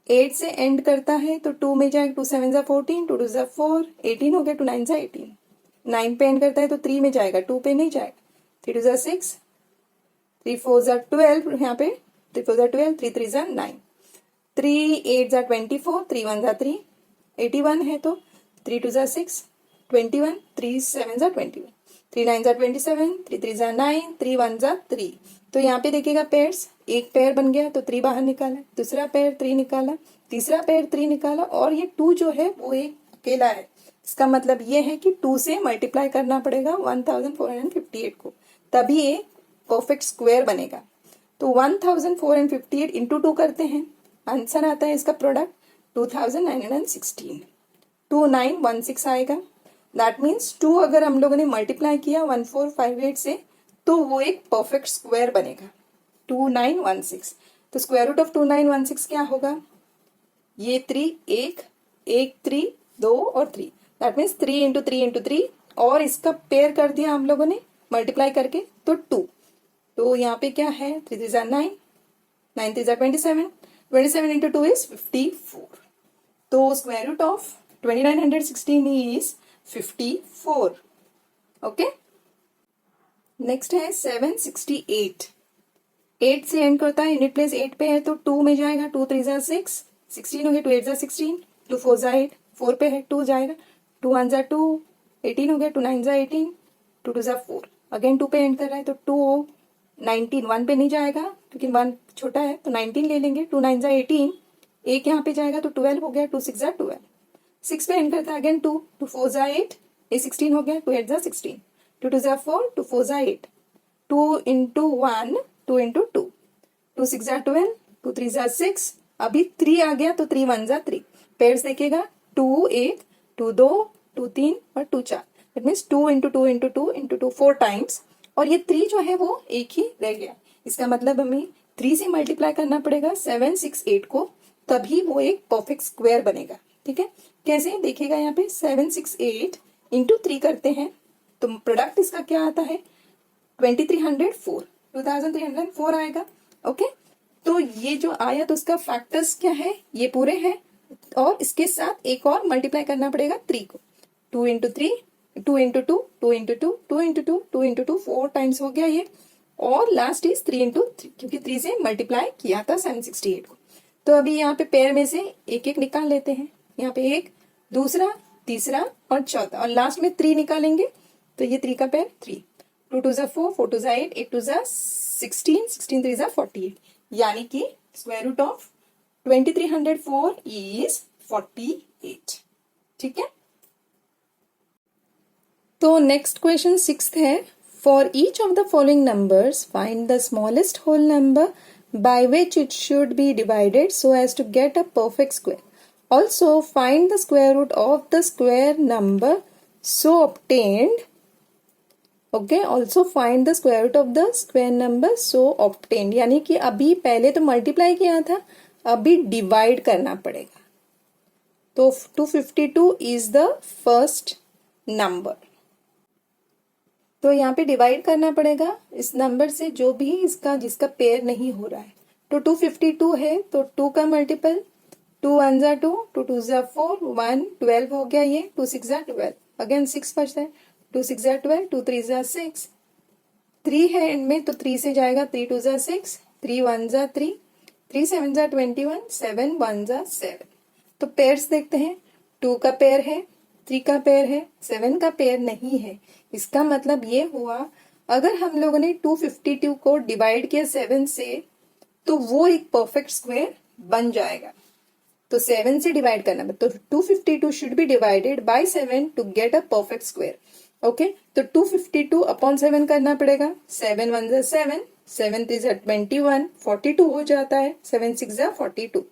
8 से एंड करता है तो 2 में जाएगा, 2 7 जा 14, 2 2 जा 4, 18 हो गया, 2 9 जा 18. 9 पे एंड करता है तो 3 में जाएगा, 2 पे नहीं जाएगा, 3 2 जा 6, 3 4 जा 12, यहाँ पे 3 4 जा 12, 3 3 जा 9, 3 8 जा 24, 3 1 जा 3, 81 है तो 3 2 जा 6, 21, 3 7 जा 21, 3 9 जा 27, 3 3 जा 9, 3 1 जा 3. तो यहाँ पे देखिएगा पेयर्स, एक पेयर बन गया तो 3 बाहर निकाला, दूसरा पेयर 3 निकाला, तीसरा पेयर 3 निकाला, और ये 2 जो है वो एक अकेला है. इसका मतलब ये है कि 2 से मल्टीप्लाई करना पड़ेगा 1458 को, तभी ये परफेक्ट स्क्वायर बनेगा. तो 1458 इंटू 2 करते हैं, आंसर आता है इसका प्रोडक्ट 2916, 2916 आएगा. दैट मीन्स 2 अगर हम लोगों ने मल्टीप्लाई किया 1458 से तो वो एक परफेक्ट स्क्वायर बनेगा 2916. तो स्क्वायर रूट ऑफ 2916 क्या होगा, ये 3, एक 3, 2 और 3, दैट मीन्स 3 इंटू 3 इंटू 3, और इसका पेयर कर दिया हम लोगों ने मल्टीप्लाई करके तो 2. तो यहाँ पे क्या है, 3 3 जा 9, 9 3 जा 27, 27 इंटू 2 इज 54. तो square root of 2916 is 54. Okay, next है 768. 8 से एंड करता है, यूनिट प्लेस 8 पे है तो 2 में जाएगा, 2 3 जा 6, 16 हो गया, 2 8 जा 16, 2 4 जा 8, 4 पे है 2 जाएगा, 2 1 जा 2, 18 हो गया, 2 9 जा 18, 2 2 जा 4, अगेन 2 पे एंड कर रहा है तो 2 19, 1 पे नहीं जाएगा क्योंकि 1 छोटा है तो 19 ले लेंगे, 2 9 जा 18, एक यहाँ पे जाएगा तो 12 हो गया, 2 6 जा 12, 6 पे एंड करता है अगेन 2, 2 4 जा 8, ये 16 हो गया, 2 8 जा 16, 2 2 जा 4, 2 4 जा 8, 2 इंटू 1, 2 इंटू 2, 2 6 जा 12, 2 3 जा 6, अभी 3 आ गया तो 3 1 जा 3. पेयर्स देखिएगा 2 1, 2 2, 2 3 और 2 4, that means 2 into 2 into 2 into 2 4 times, और ये 3 जो है वो एक ही रह गया. इसका मतलब हमें 3 से मल्टीप्लाई करना पड़ेगा 768 को, तभी वो एक परफेक्ट स्क्वायर बनेगा. ठीक है, कैसे देखिएगा, यहाँ पे 768 इंटू 3 करते हैं तो प्रोडक्ट इसका क्या आता है 2304, 2304 आएगा. ओके, तो ये जो आया तो उसका फैक्टर्स क्या है, ये पूरे हैं, और इसके साथ एक और मल्टीप्लाई करना पड़ेगा 3 को, 2 into 3, 2 into 2, 2 into 2, 2 into 2, 2 into 2, 4 times हो गया ये, और लास्ट इज 3 इंटू 3 क्योंकि 3 से मल्टीप्लाई किया था 768 को. तो अभी यहाँ पे पेयर में से एक एक निकाल लेते हैं, यहाँ पे एक, दूसरा, तीसरा और चौथा, और लास्ट में 3 निकालेंगे तो ये 3 का पेयर 3, 2 2 जा 4, 4 2 जा 8, 8 2 जा 16, 16 3 जा 48, यानी कि स्क्वायर रूट ऑफ 2304 इज 48. ठीक है, तो नेक्स्ट क्वेश्चन 6th है, for each of the following numbers find the smallest whole number by which it should be divided so as to get a perfect square. Also find the square root of the square number so obtained. Okay, also find the square root of the square number so obtained. यानी कि अभी पहले तो मल्टीप्लाई किया था, अभी डिवाइड करना पड़ेगा. तो 252 is the first number. तो यहाँ पे डिवाइड करना पड़ेगा इस नंबर से जो भी इसका जिसका पेयर नहीं हो रहा है. तो 252 है तो 2 का मल्टीपल, 2 1 जा 2, 2 2 जा 4, 1 12 हो गया ये, 2 6 जा 12, अगेन 6 बचता है, 2 6 जा 12, 2 3 जा 6, 3 है एंड में तो 3 से जाएगा, 3 2 जा 6, 3 1 जा 3, 3 7 जा 21, 7 1 जा 7. तो पेयर्स देखते हैं, 2 का पेयर है, 3 का पेयर है, 7 का पेयर नहीं है. इसका मतलब ये हुआ अगर हम लोगों ने 252 को डिवाइड किया 7 से तो वो एक परफेक्ट स्क्वायर बन जाएगा. तो 7 से डिवाइड करना, तो 252 should be divided by 7 to get a perfect square. Okay, तो 252 अपॉन 7 करना पड़ेगा, 7 1 जा 7, 7 3 21, 42 हो जाता है, 7 6 42,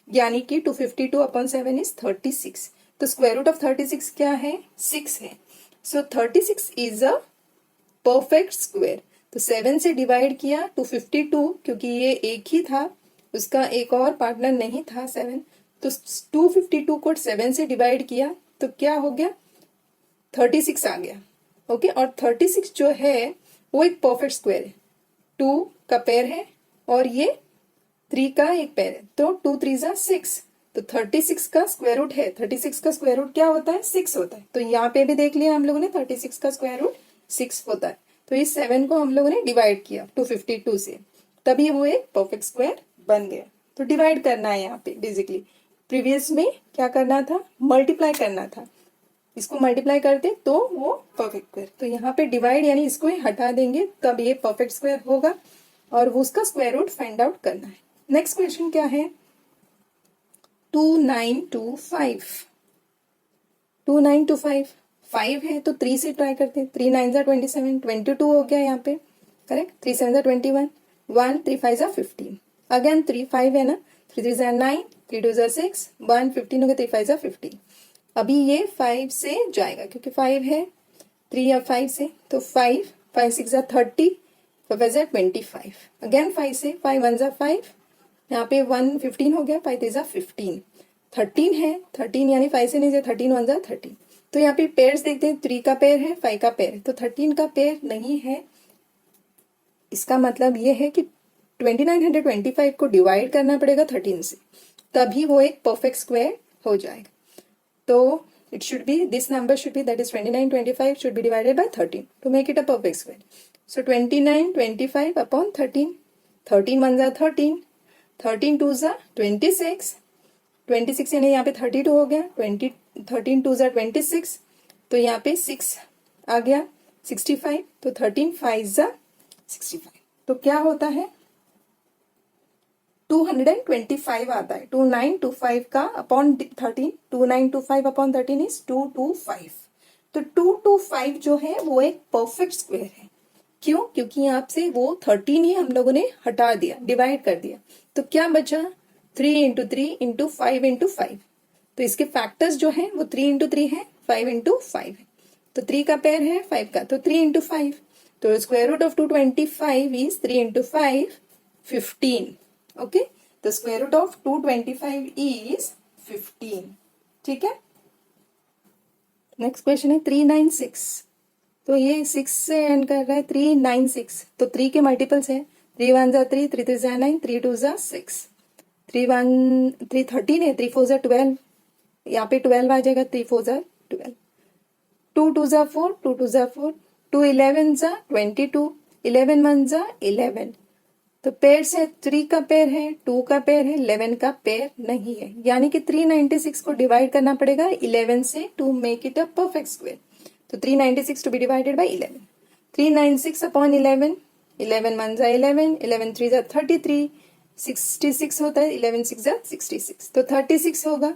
यानी कि 252 अपॉन 7 इज 36। तो स्क्वायर रूट ऑफ 36 क्या है? 6 है। सो 36 इज अ परफेक्ट स्क्वायर। तो 7 से डिवाइड किया 252, क्योंकि ये एक ही था, उसका एक और पार्टनर नहीं था 7, तो 252 को 7 से डिवाइड किया तो क्या हो गया? 36 आ गया। ओके, और 36 जो है वो एक परफेक्ट स्क्वायर है। 2 का पेयर है और ये 3 का एक पेयर है, तो 2 3 6, तो 36 का स्क्वायर रूट है। 36 का स्क्वायर रूट क्या होता है? 6 होता है। तो यहाँ पे भी देख लिया हम लोगों ने, 36 का स्क्वायर रूट 6 होता है। तो इस 7 को हम लोगों ने डिवाइड किया 252 से, तभी वो एक परफेक्ट स्क्वायर बन गया। तो डिवाइड करना है यहाँ पे बेसिकली। प्रीवियस में क्या करना था? मल्टीप्लाई करना था। इसको मल्टीप्लाई करते तो वो परफेक्ट स्क्वायर। तो यहाँ पे डिवाइड यानी इसको ही हटा देंगे तब ये परफेक्ट स्क्वायर होगा, और वो उसका स्क्वायर रूट फाइंड आउट करना है। नेक्स्ट क्वेश्चन क्या है? 2925। 2925 5 है तो 3 से ट्राई करते हैं। 3 9 27, 22 हो गया यहाँ पे, करेक्ट। 3 7 21, 1 3 5 15, अगेन 3 5 है ना, 3 3 9, 3 2 6, 1 15 हो गया, 3 5 15। अभी ये 5 से जाएगा क्योंकि 5 है, 3 या 5 से, तो 5 5 6 30, 5 25, अगेन 5 से, 5 1 5, यहाँ पे 1 15 हो गया, 5 3 15, 13 है, 13 यानी 5 से नहीं जाए, 13 1 13। तो यहाँ पे पेयर्स देखते हैं, 3 का पेयर है, 5 का पेयर है, तो 13 का पेयर नहीं है। इसका मतलब ये है कि 2925 को डिवाइड करना पड़ेगा 13 से, तभी वो एक परफेक्ट स्क्वायर हो जाएगा। तो it should be, this number should be, that is 2925 should be divided by 13 to make it a perfect square. So 2925 upon 13, 13 1 13, 13 2 26, 26 यानी यहाँ पे 32 हो गया, 13 2 26, तो यहाँ पे 6 आ गया, 65, तो 13 5 65, तो क्या होता है? 225 आता है। 2925 का अपॉन 13, 2925 अपॉन 13 इज 225। तो 225 जो है वो एक परफेक्ट स्क्वायर है। क्यों? क्योंकि यहाँ से वो 13 ही हम लोगों ने हटा दिया, डिवाइड कर दिया, तो क्या बचा? 3 इंटू 3 इंटू 5 इंटू 5। तो इसके फैक्टर्स जो है वो 3 इंटू 3 है, 5 इंटू 5 है। तो 3 का पेयर है 5 का, तो 3 इंटू 5। तो square root of 225 is 3 into 5 15। Okay, तो स्क्वायर रूट ऑफ 225 इज 15। ठीक है। नेक्स्ट क्वेश्चन है 396। तो ये 6 से एंड कर रहा है, 396, तो 3 के मल्टीपल्स है, 3 1 3, 3 3 9, 3 2 6, 3 1 3 13 है, 3 4 12, यहाँ पे 12 आ जाएगा, 3 4 12, 2 2 4, 2 2 4, 2 11 22, 11 1 11। तो पेयर से 3 का पेयर है, 2 का पेयर है, 11 का पेयर नहीं है, यानी कि 396 को डिवाइड करना पड़ेगा 11 से to make it a perfect square. तो 396 to be divided by 11, 396 upon 11, 11 1 11, 11 3 33, 66 होता है, 11 6 66, तो 36 होगा।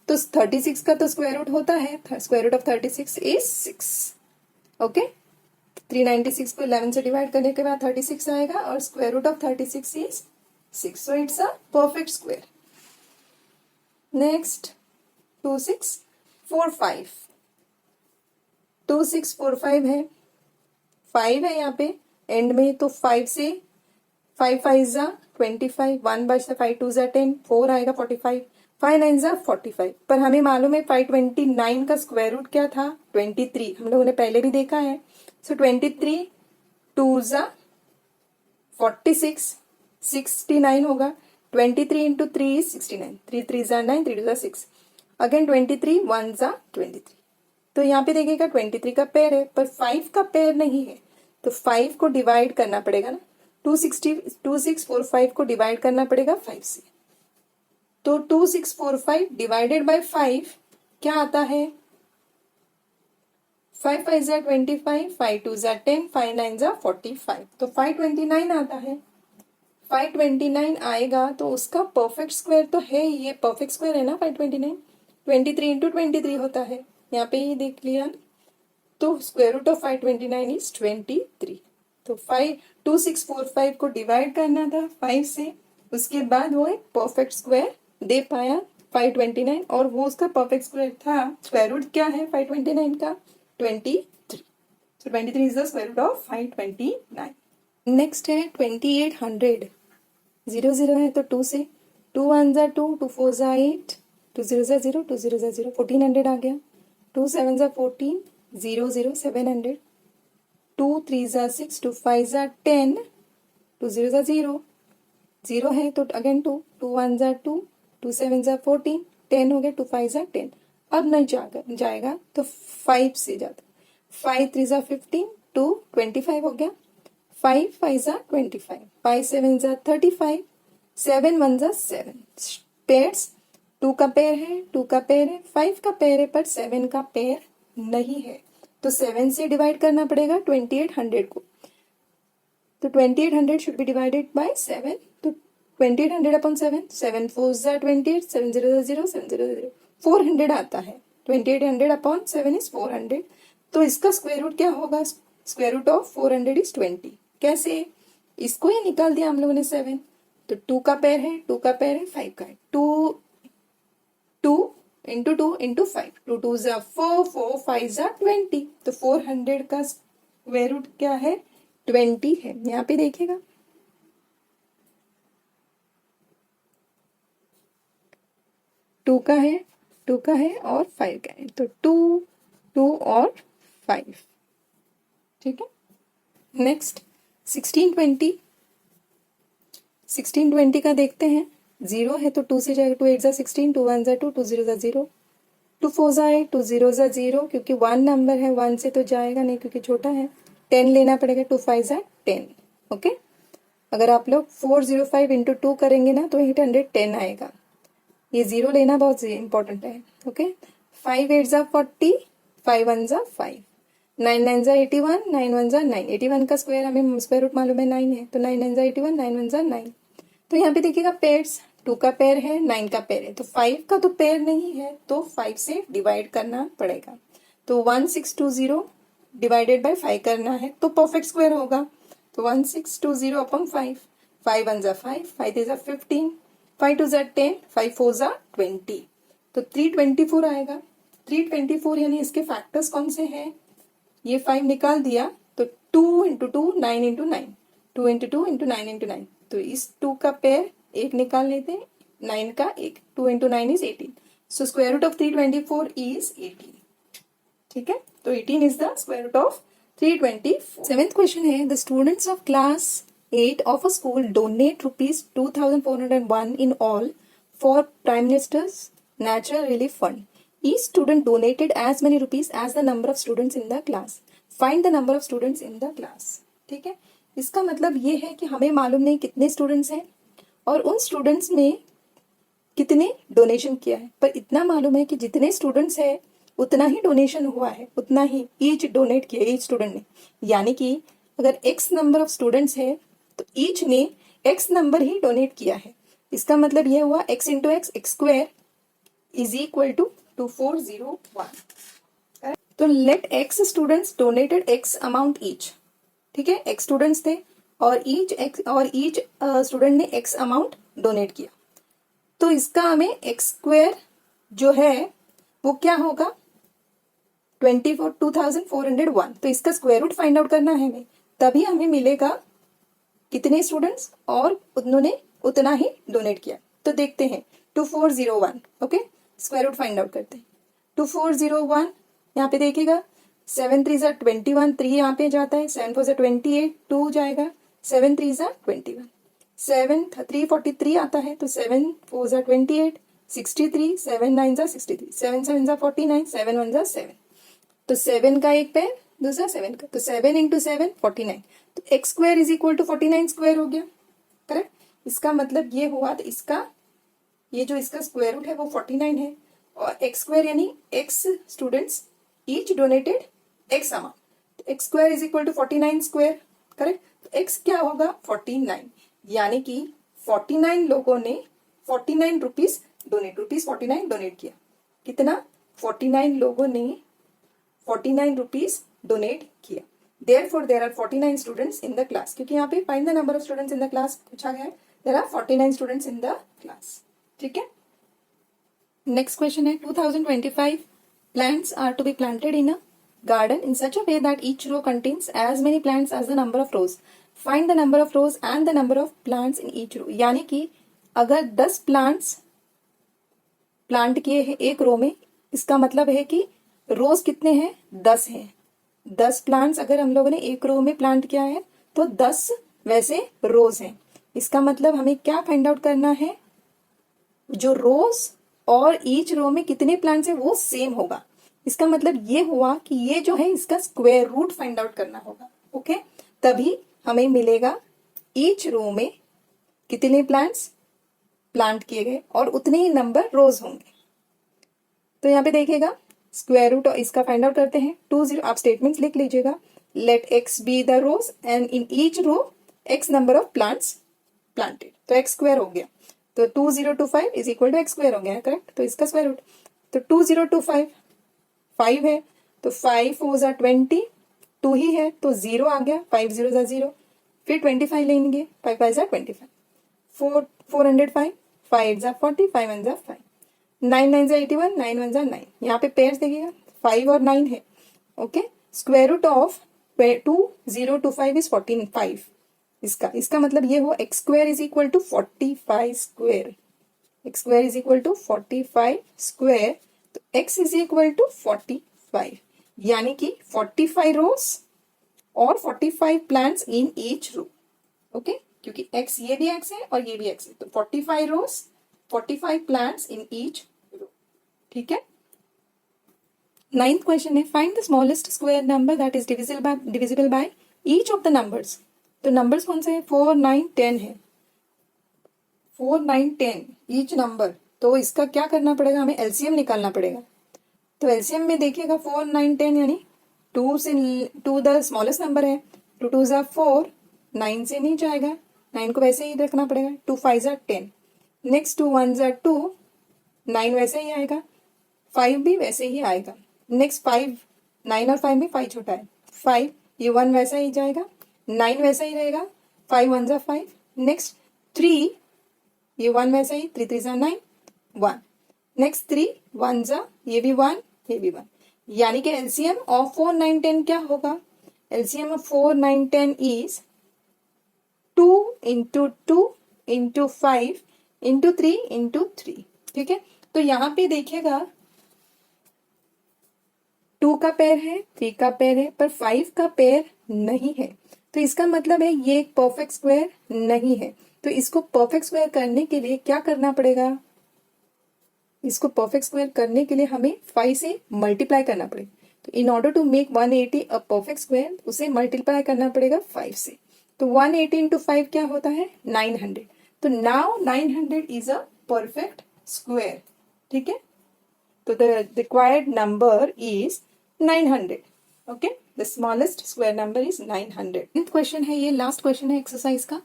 तो 36 का तो स्क्वायर रूट होता है, square root of 36 is 6। Okay, 396 को 11 से डिवाइड करने के बाद 36 आएगा, और square root of 36 is 6, so it's a perfect square. Next 2645, 2645 है, 5 है यहाँ पे एंड में, तो 5 से 5 5 25, 1 बचता, 5 2 10, 4 आएगा 45, 5 9 45। पर हमें मालूम है 529 का स्क्वायर रूट क्या था? 23, हम लोगों ने पहले भी देखा है। सो 23 2 46, 69 होगा, 23 इंटू 3 इज 69, 3 3 9, 3 2 6, अगेन 23 1 23। तो यहाँ पे देखिएगा 23 का पेयर है, पर 5 का पेयर नहीं है, तो 5 को डिवाइड करना पड़ेगा ना, 2645 को डिवाइड करना पड़ेगा 5 से। तो 2645 डिवाइडेड बाय 5 क्या आता है? 5 5 25, 5 2 10, 5 9 45, तो 529 आता है। 529 आएगा तो उसका परफेक्ट स्क्वायर तो है, ये परफेक्ट स्क्वायर है ना 529, 23 इंटू 23 होता है, यहाँ पे ही देख लिया। तो स्क्वायर रूट ऑफ 529 इज 23। तो 2645 को डिवाइड करना था 5 से, उसके बाद वो एक परफेक्ट स्क्वायर दे पाया 529, और वो उसका परफेक्ट स्क्वायर था, स्क्वायर रूट क्या है 529 का 23। So 23 is the square root of 529। Next है 2800, 0 है तो 2 से, 2 1 जा 2, 2 4 जा 8, 2 0 जा 0, 2 0 जा 0, 1400 आ गया, 2 7 जा 14, 0 0 700, 2 3 जा 6, 2 5 जा 10, 2 0 जा 0, 0 है तो अगेन 2, 2 1 जा 2, 2 7 जा 14, 10 हो गया, 2 5 जा 10। अब नहीं जाएगा तो 5 से जाता, 5 3 जा 15, 2 25 हो गया, 5 5 जा 25, 5 7 जा 35, 7 1 जा 7। पेयर्स 2 का पेयर है, 2 का पेयर है, 5 का पेयर है, पर 7 का पेयर नहीं है, तो 7 से डिवाइड करना पड़ेगा 2800 को। तो 2800 शुड बी डिवाइडेड बाय 7, तो 2800 अपॉन 7, 7 4 जा 28, 7 0 जा 0, 7 0 0, 400 आता है, 2800 अपॉन 7 इज 400। तो इसका स्क्वायर रूट क्या होगा, स्क्वायर रूट ऑफ 400 इज 20। कैसे, इसको ही निकाल दिया हम लोगों ने 7, तो 2 का पेयर है, 2 का पेयर है, 5 का है, 2 2 इंटू 2 इंटू 5, 2 2 जा 4, 4 5 जा 20, तो 400 का स्क्वायर रूट क्या है 20 है। यहाँ पे देखिएगा 2 का है, 2 का है और 5 का है, तो 2 2 और 5, ठीक है। नेक्स्ट 1620, 1620 का देखते हैं, 0 है तो 2 से जाएगा, 2 8 जा 16, 2 1 जा 2, 2 0 जा 0, 2 4 जा 8, 2 0 जा 0, क्योंकि 1 नंबर है, 1 से तो जाएगा नहीं क्योंकि छोटा है, 10 लेना पड़ेगा, 2 5 जा 10, ओके। अगर आप लोग 405 इंटू 2 करेंगे ना तो 810 आएगा, ये 0 लेना बहुत इंपॉर्टेंट है, ओके। 5 8 जा 40, 5 1 जा 5, 9 9 जा 81, 9 1 जा 9, 81 का स्क्वायर हमें स्क्वायर रूट मालूम है 9 है, तो 9 9 जा 81, 9 1 जा 9। तो यहाँ पे देखिएगा पेयर्स, 2 का पेयर है, 9 का पेयर है, तो 5 का तो पेयर नहीं है, तो 5 से डिवाइड करना पड़ेगा, तो 1620 डिवाइडेड बाय 5 करना है तो परफेक्ट स्क्वायर होगा, तो 1620 अपॉन 5, 5 1 जा 5, 5 3 जा 15, 5 2 जा 10, 5 4 जा 20, तो 324 आएगा। 324 यानी इसके फैक्टर्स कौन से हैं, ये 5 निकाल दिया तो 2 into 2 9 into 9, 2 into 2 into 9 into 9, तो इस 2 का पेयर एक निकाल लेते हैं, 9 का एक, 2 into 9 is 18, so square root of 324 is 18, ठीक है। तो 18 is the square root of 324। Seventh question है, the students of class 8 of a school donate rupees 2401 in all for prime minister's natural relief fund. Each student donated as many rupees as the number of students in the class. Find the number of students in the class. ठीक है, इसका मतलब ये है कि हमें मालूम नहीं कितने स्टूडेंट्स हैं और उन स्टूडेंट्स में कितने डोनेशन किया है, पर इतना मालूम है कि जितने स्टूडेंट्स हैं उतना ही डोनेशन हुआ है, उतना ही ईच डोनेट किया ईच स्टूडेंट ने, यानी कि अगर x नंबर ऑफ स्टूडेंट्स है तो ईच ने x नंबर ही डोनेट किया है। इसका मतलब यह हुआ x into x square is equal to 2401। तो let x students donated x amount each, ठीक है, x स्टूडेंट्स थे और ईच स्टूडेंट ने x अमाउंट डोनेट किया, तो इसका हमें x स्क्वायर जो है वो क्या होगा 24,401, तो इसका स्क्वायर रूट फाइंड आउट करना है हमें, तभी हमें मिलेगा कितने स्टूडेंट्स और उन्होंने उतना ही डोनेट किया। तो देखते हैं 2401, okay, square root find out करते हैं। 2401 यहाँ पे देखिएगा, 7 3 जा 21, 3 यहाँ पे जाता है, 7 4 जा 28, 2 जाएगा, 7 3 जा 21, 7 343 आता है, तो 7 4 जा 28, 63, 7 9 जा 63, 7 7 जा 49, 7 1 जा 7, तो 7 का एक पेयर, दूसरा 7 का, तो 7 इंटू 7 49, तो x square is equal to 49 square हो गया, करेक्ट। इसका मतलब ये हुआ, तो इसका ये जो इसका स्क्वायर रूट है वो 49 है, और x स्क्वायर यानी x students each donated x amount, तो x square is equal to 49 square, correct. तो x क्या होगा 49, यानी कि 49 लोगों ने 49 रुपीज डोनेट, रुपीज 49 डोनेट किया, कितना 49 लोगों ने 49 रुपीज डोनेट किया, Therefore there are 49 students in the class, क्योंकि यहाँ पे find the number of students in the class पूछा गया है. There are 49 students in the class. ठीक है. Next question है 2025 plants are to be planted in a garden in such a way that each row contains as many plants as the number of rows. Find the number of rows and the number of plants in each row. यानी कि अगर 10 प्लांट्स प्लांट किए हैं एक रो में, इसका मतलब है कि रोज कितने हैं, 10 हैं. 10 प्लांट्स अगर हम लोगों ने एक रो में प्लांट किया है तो 10 वैसे रोज हैं. इसका मतलब हमें क्या फाइंड आउट करना है, जो रोज और ईच रो में कितने प्लांट्स है वो सेम होगा. इसका मतलब ये हुआ कि ये जो है इसका स्क्वायर रूट फाइंड आउट करना होगा. ओके, तभी हमें मिलेगा ईच रो में कितने प्लांट्स प्लांट किए गए और उतने ही नंबर रोज होंगे. तो यहाँ पे देखिएगा स्क्वायर रूट और इसका फाइंड आउट करते हैं. 20 आप स्टेटमेंट्स लिख लीजिएगा. Let x be the rows and in each row x number of plants planted. तो एक्स स्क्वायर हो गया. तो 2025 is equal to x square हो गया. करेक्ट. तो इसका स्क्वायर रूट तो 2025 5 है तो 5 4 ज़ा 20, 2 ही है तो 0 आ गया. 5 0 ज़ा 0. फिर 25 लेंगे. 5 5 ज़ा 25. 405 5 ज़ा 40, 5 1 ज़ा 5, 9 9 ज़ा 81, 9 1 ज़ा 9. यहाँ पे पेयर्स देखिएगा 5 और 9 है. Okay, square root of 2025 is 45. इसका मतलब ये हो x square is equal to 45 square. X square is equal to 45 square. तो x इज इक्वल टू 45, यानी कि 45 रोज और 45 plants in each row. Okay, क्योंकि x ये भी x है और ये भी x है तो 45 रोज 45 प्लांट्स इन ईच रो. ठीक है. 9th क्वेश्चन है find the smallest square number that is divisible by each of the numbers. तो नंबर्स कौन से हैं, 4 9 10 है. 4 9 10 ईच नंबर. तो इसका क्या करना पड़ेगा, हमें एलसीएम निकालना पड़ेगा. तो एलसीएम में देखिएगा 4 9 10 यानी 2 द स्मॉलेस्ट नंबर है. 2 2 ज़ा 4, 9 से नहीं जाएगा, 9 को वैसे ही रखना पड़ेगा. 2 5 ज़ा 10. नेक्स्ट 2 1 ज़ा 2, 9 वैसे ही आएगा, 5 भी वैसे ही आएगा. नेक्स्ट 5, 9 और 5 में 5 छोटा है, 5 ये 1 वैसा ही जाएगा, 9 वैसा ही रहेगा, 5 1 ज़ा 5. नेक्स्ट 3 ये 1 वैसा ही, 3 3 ज़ा 9 1. नेक्स्ट 3 1 ज़ा ये भी 1 ये भी 1. यानी कि एलसीएम ऑफ 4 9 10 क्या होगा, LCM of 4 9 10 is 2 into 2 into 5 into 3 into 3. ठीक है. तो यहाँ पे देखिएगा 2 का पेयर है, 3 का पेयर है, पर 5 का पेयर नहीं है. तो इसका मतलब है ये एक परफेक्ट स्क्वायर नहीं है. तो इसको परफेक्ट स्क्वायर करने के लिए क्या करना पड़ेगा, इसको परफेक्ट स्क्वायर करने के लिए हमें 5 से मल्टीप्लाई करना पड़ेगा. तो in order to make 180 a perfect square उसे मल्टीप्लाई करना पड़ेगा 5 से. तो 180 इंटू 5 क्या होता है, 900. तो now 900 is a perfect square. ठीक है. तो the required number is 900. Okay, the smallest square number is 900. Question है ये, लास्ट क्वेश्चन है एक्सरसाइज का.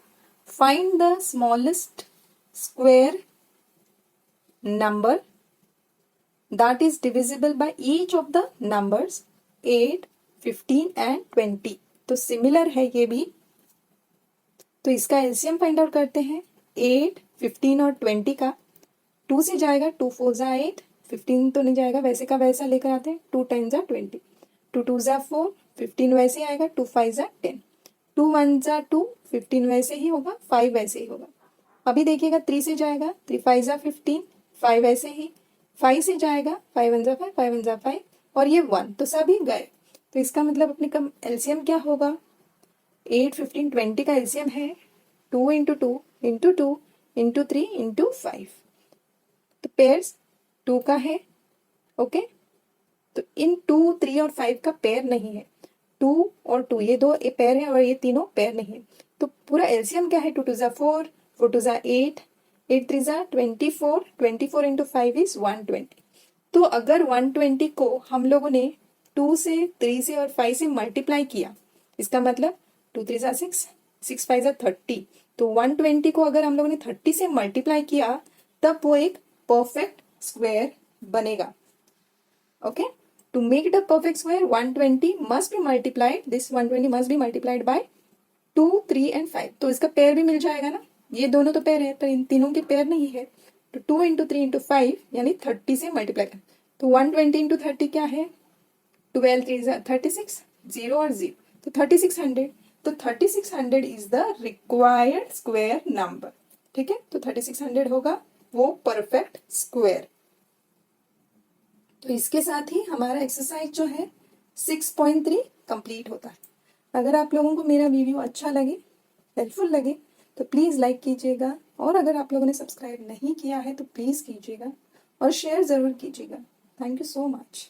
Find the smallest square number that is divisible by each of the numbers 8, 15 and 20. तो सिमिलर है ये भी. तो इसका एलसीएम फाइंड आउट करते हैं. 8, 15 और 20 का 2 से जाएगा, 2 4 ज़ा 8, 15 तो नहीं जाएगा, वैसे का वैसा लेकर आते हैं. 2 10 ज़ा 20, 2 2 ज़ा 4, 15 वैसे ही आएगा, 2 5 ज़ा 10, 2 1 ज़ा 2, 15 वैसे ही होगा, 5 वैसे ही होगा. अभी देखिएगा 3 से जाएगा, 3 5 ज़ा 15, 5 ऐसे ही, 5 से जाएगा, 5 1 ज़ा 5, 5 1 ज़ा 5 और ये 1, तो सभी गए. तो इसका मतलब अपने कम एलसीएम क्या होगा, 8 15 20 का एलसीएम है 2 इंटू 2 इंटू 2 इंटू 3 इंटू 5. तो पेयर्स 2 का है. ओके, तो इन 2 3 और 5 का पेयर नहीं है. 2 और 2 ये 2 पेयर है और ये तीनों पेयर नहीं है. तो पूरा एलसीएम क्या है, 2 2 ज़ा 4, 4 2 ज़ा 8, 8 3 ज़ा 24, 24 इंटू 5 इज 120. तो अगर 120 को हम लोगों ने 2 से 3 से और 5 से मल्टीप्लाई किया, इसका मतलब 2 3 ज़ा 6, 6 5 ज़ा 30. तो 120 को अगर हम लोगों ने 30 से मल्टीप्लाई किया तब वो एक परफेक्ट स्क्वायर बनेगा. Okay, To make it a perfect square, 120 must be multiplied. This 120 must be multiplied by 2, 3 and 5. तो इसका पेयर भी मिल जाएगा ना, ये दोनों तो पेयर है पर इन तीनों के पेयर नहीं है। तो 2 इंटू 3 इंटू 5 यानी 30 से मल्टीप्लाई कर। तो 120 इंटू 30 क्या है, 12 3 36, 0 और 0 तो 3600। तो 3600 is the required square number. ठीक है, तो 3600 होगा वो परफेक्ट स्क्वायर। तो इसके साथ ही हमारा एक्सरसाइज जो है 6.3 कंप्लीट होता है। अगर आप लोगों को मेरा वीडियो अच्छा लगे, हेल्पफुल लगे, तो प्लीज़ लाइक कीजिएगा, और अगर आप लोगों ने सब्सक्राइब नहीं किया है तो प्लीज़ कीजिएगा और शेयर ज़रूर कीजिएगा। Thank you so much.